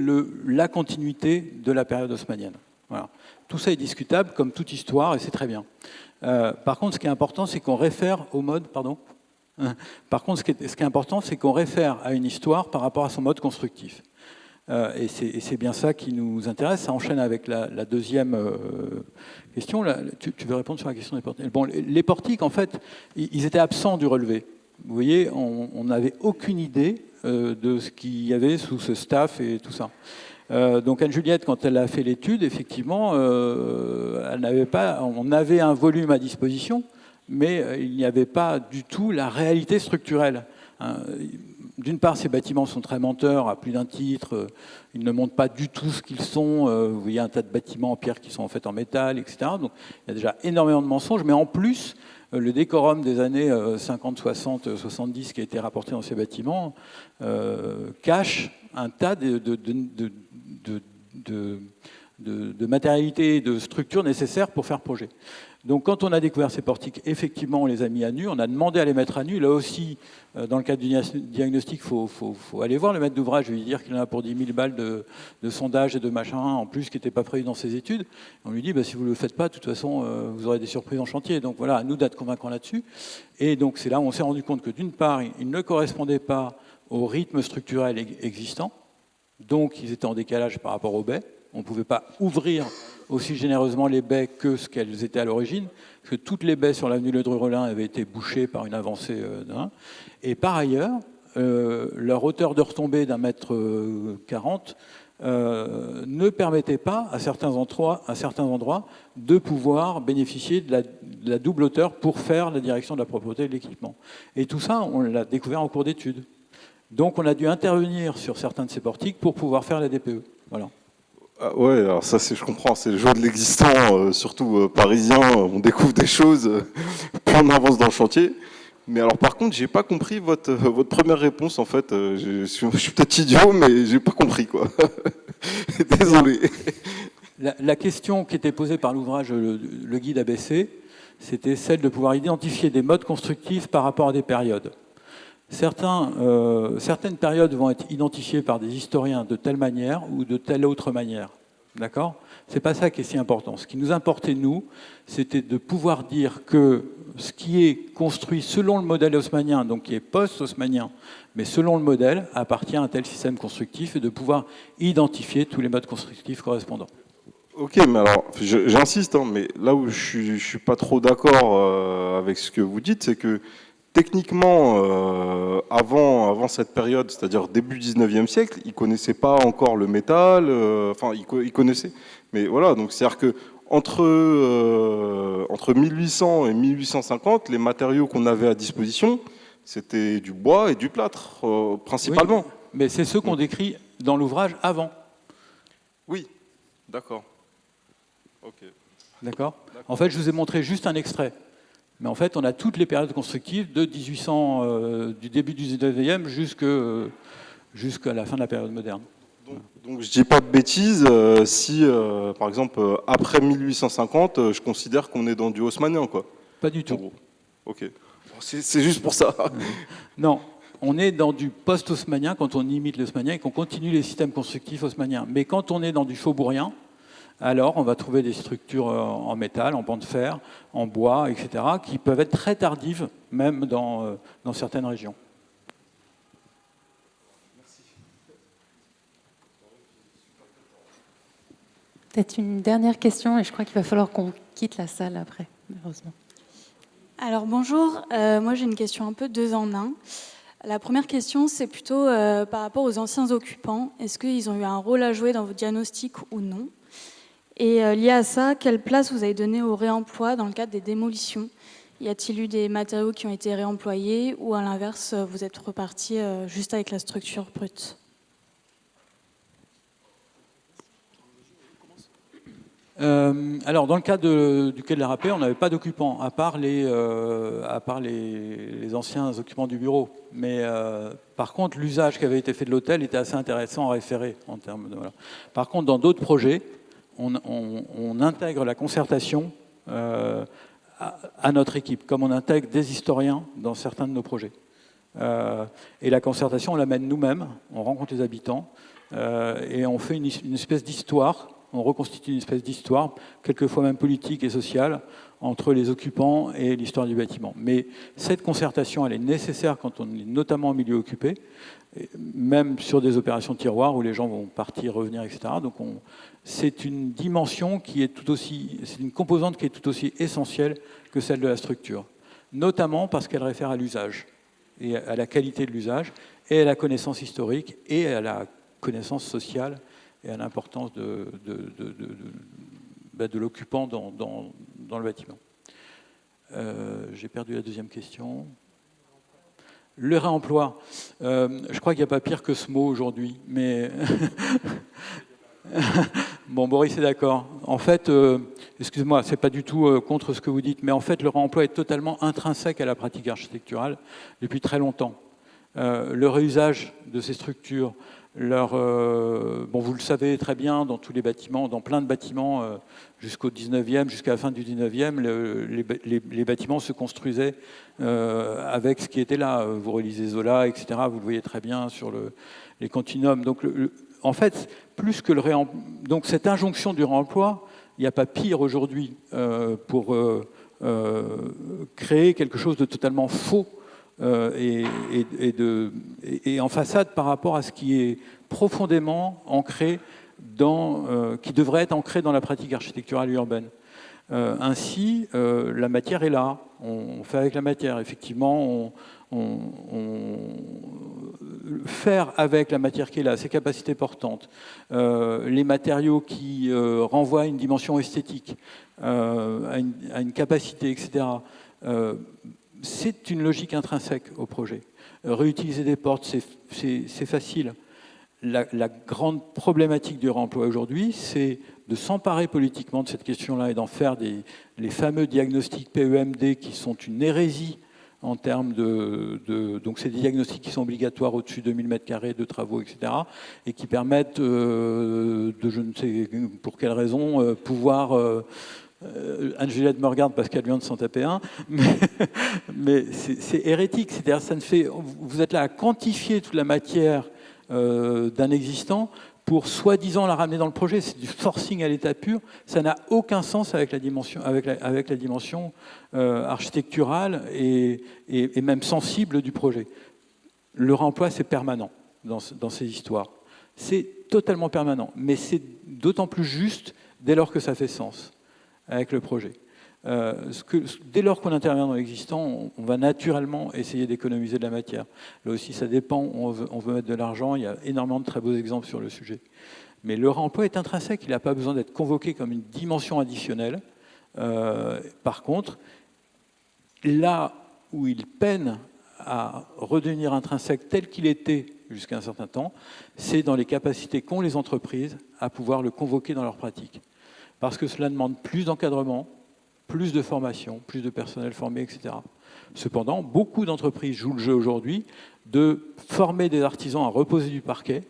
la continuité de la période haussmannienne. Voilà. Tout ça est discutable, comme toute histoire, et c'est très bien. Par contre, ce qui est important, c'est qu'on réfère au mode... Pardon ? Par contre, ce qui est important, c'est qu'on réfère à une histoire par rapport à son mode constructif. Et c'est bien ça qui nous intéresse. Ça enchaîne avec la deuxième question. Là, tu veux répondre sur la question des portiques? Bon, les portiques, en fait, ils étaient absents du relevé. Vous voyez, on n'avait aucune idée de ce qu'il y avait sous ce staff et tout ça. Donc Anne-Juliette, quand elle a fait l'étude, effectivement, on avait un volume à disposition, mais il n'y avait pas du tout la réalité structurelle. D'une part, ces bâtiments sont très menteurs, à plus d'un titre. Ils ne montrent pas du tout ce qu'ils sont. Vous voyez un tas de bâtiments en pierre qui sont en fait en métal, etc. Donc il y a déjà énormément de mensonges, mais en plus, le décorum des années 50, 60, 70 qui a été rapporté dans ces bâtiments cache un tas de matérialité et de structures nécessaires pour faire projet. Donc quand on a découvert ces portiques, effectivement, on les a mis à nu, on a demandé à les mettre à nu. Là aussi, dans le cadre du diagnostic, il faut aller voir le maître d'ouvrage, lui dire qu'il en a pour 10 000 balles de sondage et de machin, en plus, qui n'était pas prévu dans ses études. On lui dit, si vous ne le faites pas, de toute façon, vous aurez des surprises en chantier. Donc voilà, à nous d'être convaincants là-dessus. Et donc c'est là où on s'est rendu compte que d'une part, ils ne correspondaient pas au rythme structurel existant, donc ils étaient en décalage par rapport aux baies. On ne pouvait pas ouvrir aussi généreusement les baies que ce qu'elles étaient à l'origine, parce que toutes les baies sur l'avenue Ledru-Rollin avaient été bouchées par une avancée d'un. Et par ailleurs, leur hauteur de retombée d'un mètre 40 ne permettait pas, à certains endroits, de pouvoir bénéficier de la double hauteur pour faire la direction de la propreté de l'équipement. Et tout ça, on l'a découvert en cours d'études. Donc on a dû intervenir sur certains de ces portiques pour pouvoir faire la DPE. Voilà. Ah ouais, alors ça, je comprends, c'est le jeu de l'existant, surtout parisien, on découvre des choses, plus on avance dans le chantier. Mais alors par contre, j'ai pas compris votre première réponse en fait. Je suis peut-être idiot, mais j'ai pas compris quoi. Désolé. La question qui était posée par l'ouvrage le guide ABC, c'était celle de pouvoir identifier des modes constructifs par rapport à des périodes. Certaines périodes vont être identifiées par des historiens de telle manière ou de telle autre manière. D'accord ? C'est pas ça qui est si important. Ce qui nous importait, nous, c'était de pouvoir dire que ce qui est construit selon le modèle haussmannien, donc qui est post-haussmannien, mais selon le modèle, appartient à un tel système constructif et de pouvoir identifier tous les modes constructifs correspondants. Ok, mais alors, j'insiste, mais là où je suis pas trop d'accord avec ce que vous dites, c'est que techniquement, avant cette période, c'est-à-dire début 19e siècle, ils ne connaissaient pas encore le métal, ils connaissaient. Mais voilà, donc c'est-à-dire que entre 1800 et 1850, les matériaux qu'on avait à disposition, c'était du bois et du plâtre, principalement. Oui, mais c'est ce qu'on décrit dans l'ouvrage avant. Oui, d'accord. Ok. D'accord. En fait, je vous ai montré juste un extrait. Mais en fait, on a toutes les périodes constructives de 1800, du début du 19e jusqu'à la fin de la période moderne. Donc je ne dis pas de bêtises si, par exemple, après 1850, je considère qu'on est dans du haussmannien, quoi. Pas du tout. Ok. C'est juste pour ça. Non, on est dans du post-haussmannien quand on imite l'haussmannien et qu'on continue les systèmes constructifs haussmanniens. Mais quand on est dans du faubourien, alors on va trouver des structures en métal, en banc de fer, en bois, etc., qui peuvent être très tardives, même dans certaines régions. Peut-être une dernière question, et je crois qu'il va falloir qu'on quitte la salle après, malheureusement. Alors bonjour, moi j'ai une question un peu deux en un. La première question, c'est plutôt par rapport aux anciens occupants. Est-ce qu'ils ont eu un rôle à jouer dans votre diagnostic ou non ? Et lié à ça, quelle place vous avez donnée au réemploi dans le cadre des démolitions ? Y a-t-il eu des matériaux qui ont été réemployés ou à l'inverse, vous êtes reparti juste avec la structure brute ? Alors, dans le cas du quai de la Râpée, on n'avait pas d'occupants, à part les anciens occupants du bureau. Mais par contre, l'usage qui avait été fait de l'hôtel était assez intéressant à référer en termes de. Voilà. Par contre, dans d'autres projets, on intègre la concertation à notre équipe, comme on intègre des historiens dans certains de nos projets. Et la concertation, on la mène nous-mêmes, on rencontre les habitants et on fait une espèce d'histoire on reconstitue une espèce d'histoire, quelquefois même politique et sociale, entre les occupants et l'histoire du bâtiment. Mais cette concertation, elle est nécessaire quand on est notamment en milieu occupé, même sur des opérations de tiroir où les gens vont partir, revenir, etc. Donc c'est une dimension qui est tout aussi, c'est une composante qui est tout aussi essentielle que celle de la structure, notamment parce qu'elle réfère à l'usage et à la qualité de l'usage et à la connaissance historique et à la connaissance sociale et à l'importance de l'occupant dans le bâtiment. J'ai perdu la deuxième question. Le réemploi. Je crois qu'il n'y a pas pire que ce mot aujourd'hui, mais... Bon, Boris est d'accord. En fait, excusez-moi, c'est pas du tout contre ce que vous dites, mais en fait, le réemploi est totalement intrinsèque à la pratique architecturale depuis très longtemps. Le réusage de ces structures, bon, vous le savez très bien, dans tous les bâtiments, dans plein de bâtiments, jusqu'au 19e, jusqu'à la fin du 19e, les bâtiments se construisaient avec ce qui était là. Vous relisez Zola, etc., vous le voyez très bien sur les continuums. Donc, en fait, plus que donc cette injonction du réemploi, il n'y a pas pire aujourd'hui pour créer quelque chose de totalement faux et en façade par rapport à ce qui est profondément ancré qui devrait être ancré dans la pratique architecturale urbaine. Ainsi, la matière est là, on fait avec la matière. Effectivement, faire avec la matière qui est là, ses capacités portantes, les matériaux qui renvoient à une dimension esthétique, à une capacité, etc., c'est une logique intrinsèque au projet. Réutiliser des portes, c'est facile. La grande problématique du réemploi aujourd'hui, c'est de s'emparer politiquement de cette question-là et d'en faire les fameux diagnostics PEMD qui sont une hérésie en termes donc c'est des diagnostics qui sont obligatoires au-dessus de 1000 m² de travaux, etc., et qui permettent de je ne sais pour quelle raison, pouvoir... Anne-Juliette me regarde parce qu'elle vient de s'en taper un, mais c'est hérétique. C'est-à-dire, vous êtes là à quantifier toute la matière d'un existant pour soi-disant la ramener dans le projet. C'est du forcing à l'état pur. Ça n'a aucun sens avec la dimension, architecturale et même sensible du projet. Le réemploi, c'est permanent dans ces histoires. C'est totalement permanent, mais c'est d'autant plus juste dès lors que ça fait sens avec le projet. Dès lors qu'on intervient dans l'existant, on va naturellement essayer d'économiser de la matière. Là aussi, ça dépend, on veut mettre de l'argent, il y a énormément de très beaux exemples sur le sujet. Mais le réemploi est intrinsèque, il n'a pas besoin d'être convoqué comme une dimension additionnelle. Par contre, là où il peine à redevenir intrinsèque tel qu'il était jusqu'à un certain temps, c'est dans les capacités qu'ont les entreprises à pouvoir le convoquer dans leur pratique. Parce que cela demande plus d'encadrement, plus de formation, plus de personnel formé, etc. Cependant, beaucoup d'entreprises jouent le jeu aujourd'hui de former des artisans à reposer du parquet,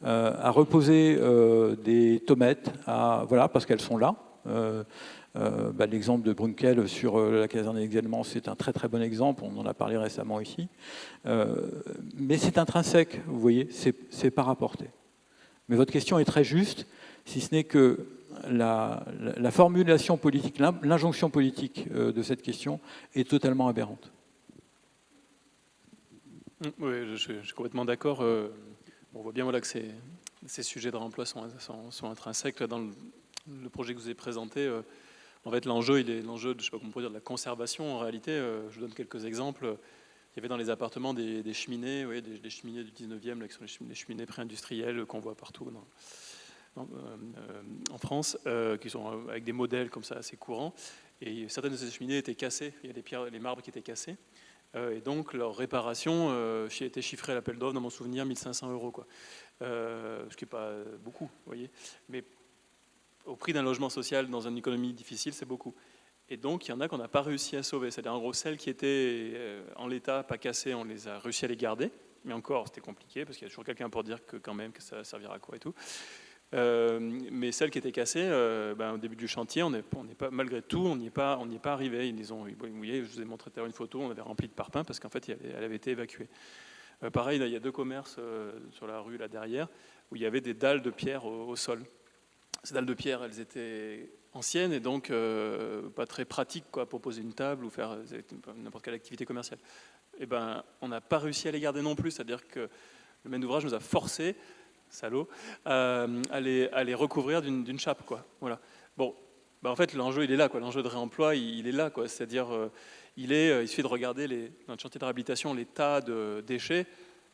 à reposer des tomettes, voilà, parce qu'elles sont là. L'exemple de Brunkel sur la caserne d'Exelmans, c'est un très très bon exemple, on en a parlé récemment ici. Mais c'est intrinsèque, vous voyez, c'est pas rapporté. Mais votre question est très juste, si ce n'est que la formulation politique, l'injonction politique de cette question est totalement aberrante. Oui, je suis complètement d'accord. On voit bien voilà, que ces sujets de réemploi sont intrinsèques. Là, dans le projet que vous avez présenté, en fait, l'enjeu, je ne sais pas comment on pourrait dire, de la conservation. En réalité, je vous donne quelques exemples. Il y avait dans les appartements des cheminées, oui, des cheminées du 19e, là, qui sont les cheminées pré-industrielles qu'on voit partout en France, qui sont avec des modèles comme ça assez courants. Et certaines de ces cheminées étaient cassées. Il y a des pierres, les marbres qui étaient cassés. Et donc leur réparation était chiffrée à l'appel d'offres, dans mon souvenir, 1 500 €, quoi. Ce qui n'est pas beaucoup, vous voyez. Mais au prix d'un logement social dans une économie difficile, c'est beaucoup. Et donc, il y en a qu'on n'a pas réussi à sauver. C'est-à-dire, en gros, celles qui étaient en l'état, pas cassées, on les a réussi à les garder. Mais encore, c'était compliqué, parce qu'il y a toujours quelqu'un pour dire que quand même, que ça servira à quoi et tout. Mais celles qui étaient cassées, au début du chantier, malgré tout, on n'y est pas arrivé. Vous voyez, je vous ai montré tout à l'heure une photo, on avait rempli de parpaings parce qu'en fait, elle avait été évacuée. Pareil, là, il y a 2 commerces sur la rue là derrière où il y avait des dalles de pierre au sol. ces dalles de pierre, elles étaient anciennes et donc pas très pratiques quoi, pour poser une table ou faire n'importe quelle activité commerciale. Et ben, on n'a pas réussi à les garder non plus, c'est-à-dire que le maître d'ouvrage nous a forcé, salaud, à les recouvrir d'une chape, quoi. Voilà. Bon, en fait, l'enjeu il est là, quoi. L'enjeu de réemploi, il est là, quoi. C'est-à-dire, il suffit de regarder dans le chantier de réhabilitation les tas de déchets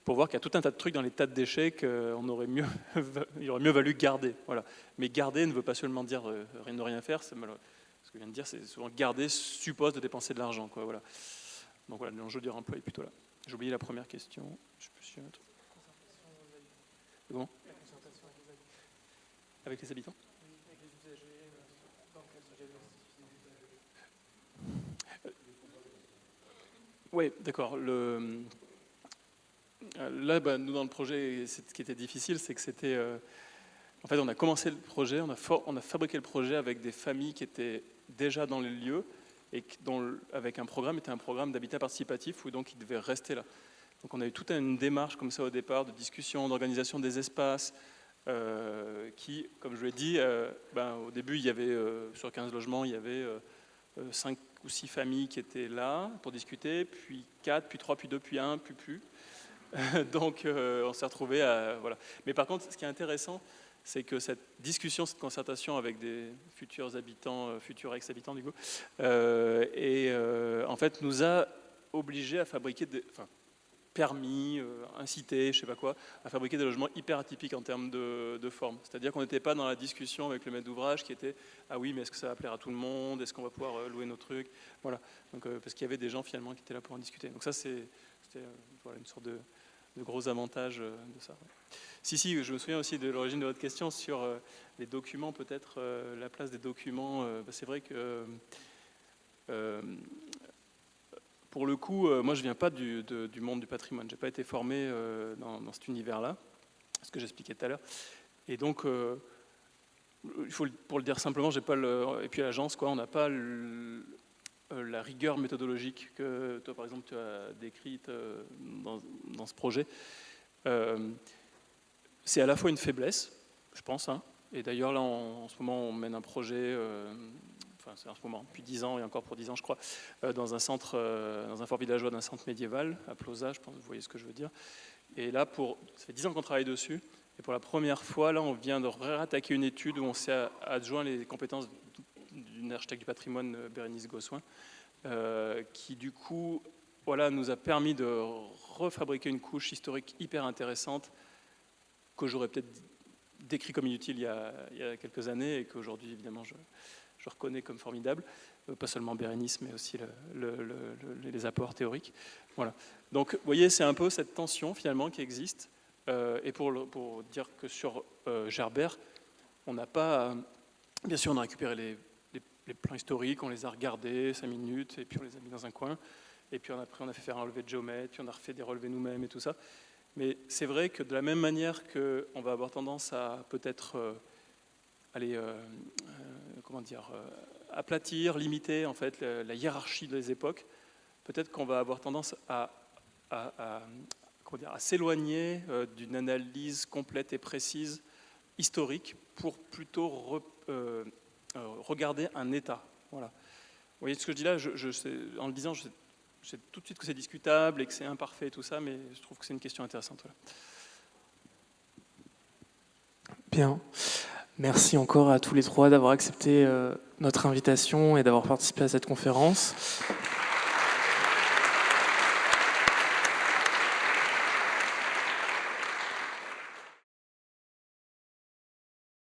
pour voir qu'il y a tout un tas de trucs dans les tas de déchets il aurait mieux valu garder. Voilà. Mais garder ne veut pas seulement dire ne rien faire. Ce que je viens de dire, c'est souvent garder suppose de dépenser de l'argent, quoi. Voilà. Donc voilà, l'enjeu du réemploi est plutôt là. J'ai oublié la première question. Je sais plus si bon. Avec les habitants. Oui, d'accord. Là, nous, dans le projet, ce qui était difficile, c'est que c'était... en fait, on a commencé le projet, on a fabriqué le projet avec des familles qui étaient déjà dans les lieux et avec un programme, était un programme d'habitat participatif où donc ils devaient rester là. Donc on a eu toute une démarche comme ça au départ, de discussion, d'organisation des espaces, qui, comme je l'ai dit, au début, il y avait, sur 15 logements, il y avait 5 ou 6 familles qui étaient là pour discuter, puis 4, puis 3, puis 2, puis 1, puis plus. Donc on s'est retrouvés à... Voilà. Mais par contre, ce qui est intéressant, c'est que cette discussion, cette concertation avec des futurs habitants, futurs ex-habitants du coup, en fait nous a obligés à fabriquer permis, incité, je sais pas quoi, à fabriquer des logements hyper atypiques en termes de forme. C'est-à-dire qu'on n'était pas dans la discussion avec le maître d'ouvrage qui était « Ah oui, mais est-ce que ça va plaire à tout le monde? Est-ce qu'on va pouvoir louer nos trucs ?» Voilà. Donc, parce qu'il y avait des gens finalement qui étaient là pour en discuter. Donc ça, c'était une sorte de gros avantage de ça. Si, je me souviens aussi de l'origine de votre question sur les documents, peut-être la place des documents. C'est vrai que pour le coup, moi je ne viens pas du monde du patrimoine, je n'ai pas été formé dans cet univers-là, ce que j'expliquais tout à l'heure. Et donc, pour le dire simplement, j'ai pas et puis à l'agence, quoi, on n'a pas la rigueur méthodologique que toi, par exemple, tu as décrite dans ce projet. C'est à la fois une faiblesse, je pense, hein, et d'ailleurs là, en ce moment, on mène un projet... c'est en ce moment, depuis 10 ans et encore pour 10 ans, je crois, dans un centre, dans un fort villageois d'un centre médiéval, à Plauza, je pense que vous voyez ce que je veux dire. Et là, ça fait 10 ans qu'on travaille dessus, et pour la première fois, là, on vient de réattaquer une étude où on s'est adjoint les compétences d'une architecte du patrimoine, Bérénice Gossuin, qui du coup, voilà, nous a permis de refabriquer une couche historique hyper intéressante que j'aurais peut-être décrit comme inutile il y a quelques années et qu'aujourd'hui, évidemment, je reconnais comme formidable, pas seulement Bérénice, mais aussi les apports théoriques. Voilà. Donc, vous voyez, c'est un peu cette tension, finalement, qui existe. Et pour dire que sur Gerbert, on n'a pas... Bien sûr, on a récupéré les plans historiques, on les a regardés 5 minutes, et puis on les a mis dans un coin. Et puis après, on a fait faire un relevé de géomètre, puis on a refait des relevés nous-mêmes et tout ça. Mais c'est vrai que de la même manière qu'on va avoir tendance à peut-être... aplatir, limiter en fait la hiérarchie des époques, peut-être qu'on va avoir tendance à s'éloigner d'une analyse complète et précise historique pour plutôt regarder un état. Voilà. Vous voyez ce que je dis là, en le disant, je sais tout de suite que c'est discutable et que c'est imparfait et tout ça, mais je trouve que c'est une question intéressante. Voilà. Bien. Merci encore à tous les trois d'avoir accepté notre invitation et d'avoir participé à cette conférence.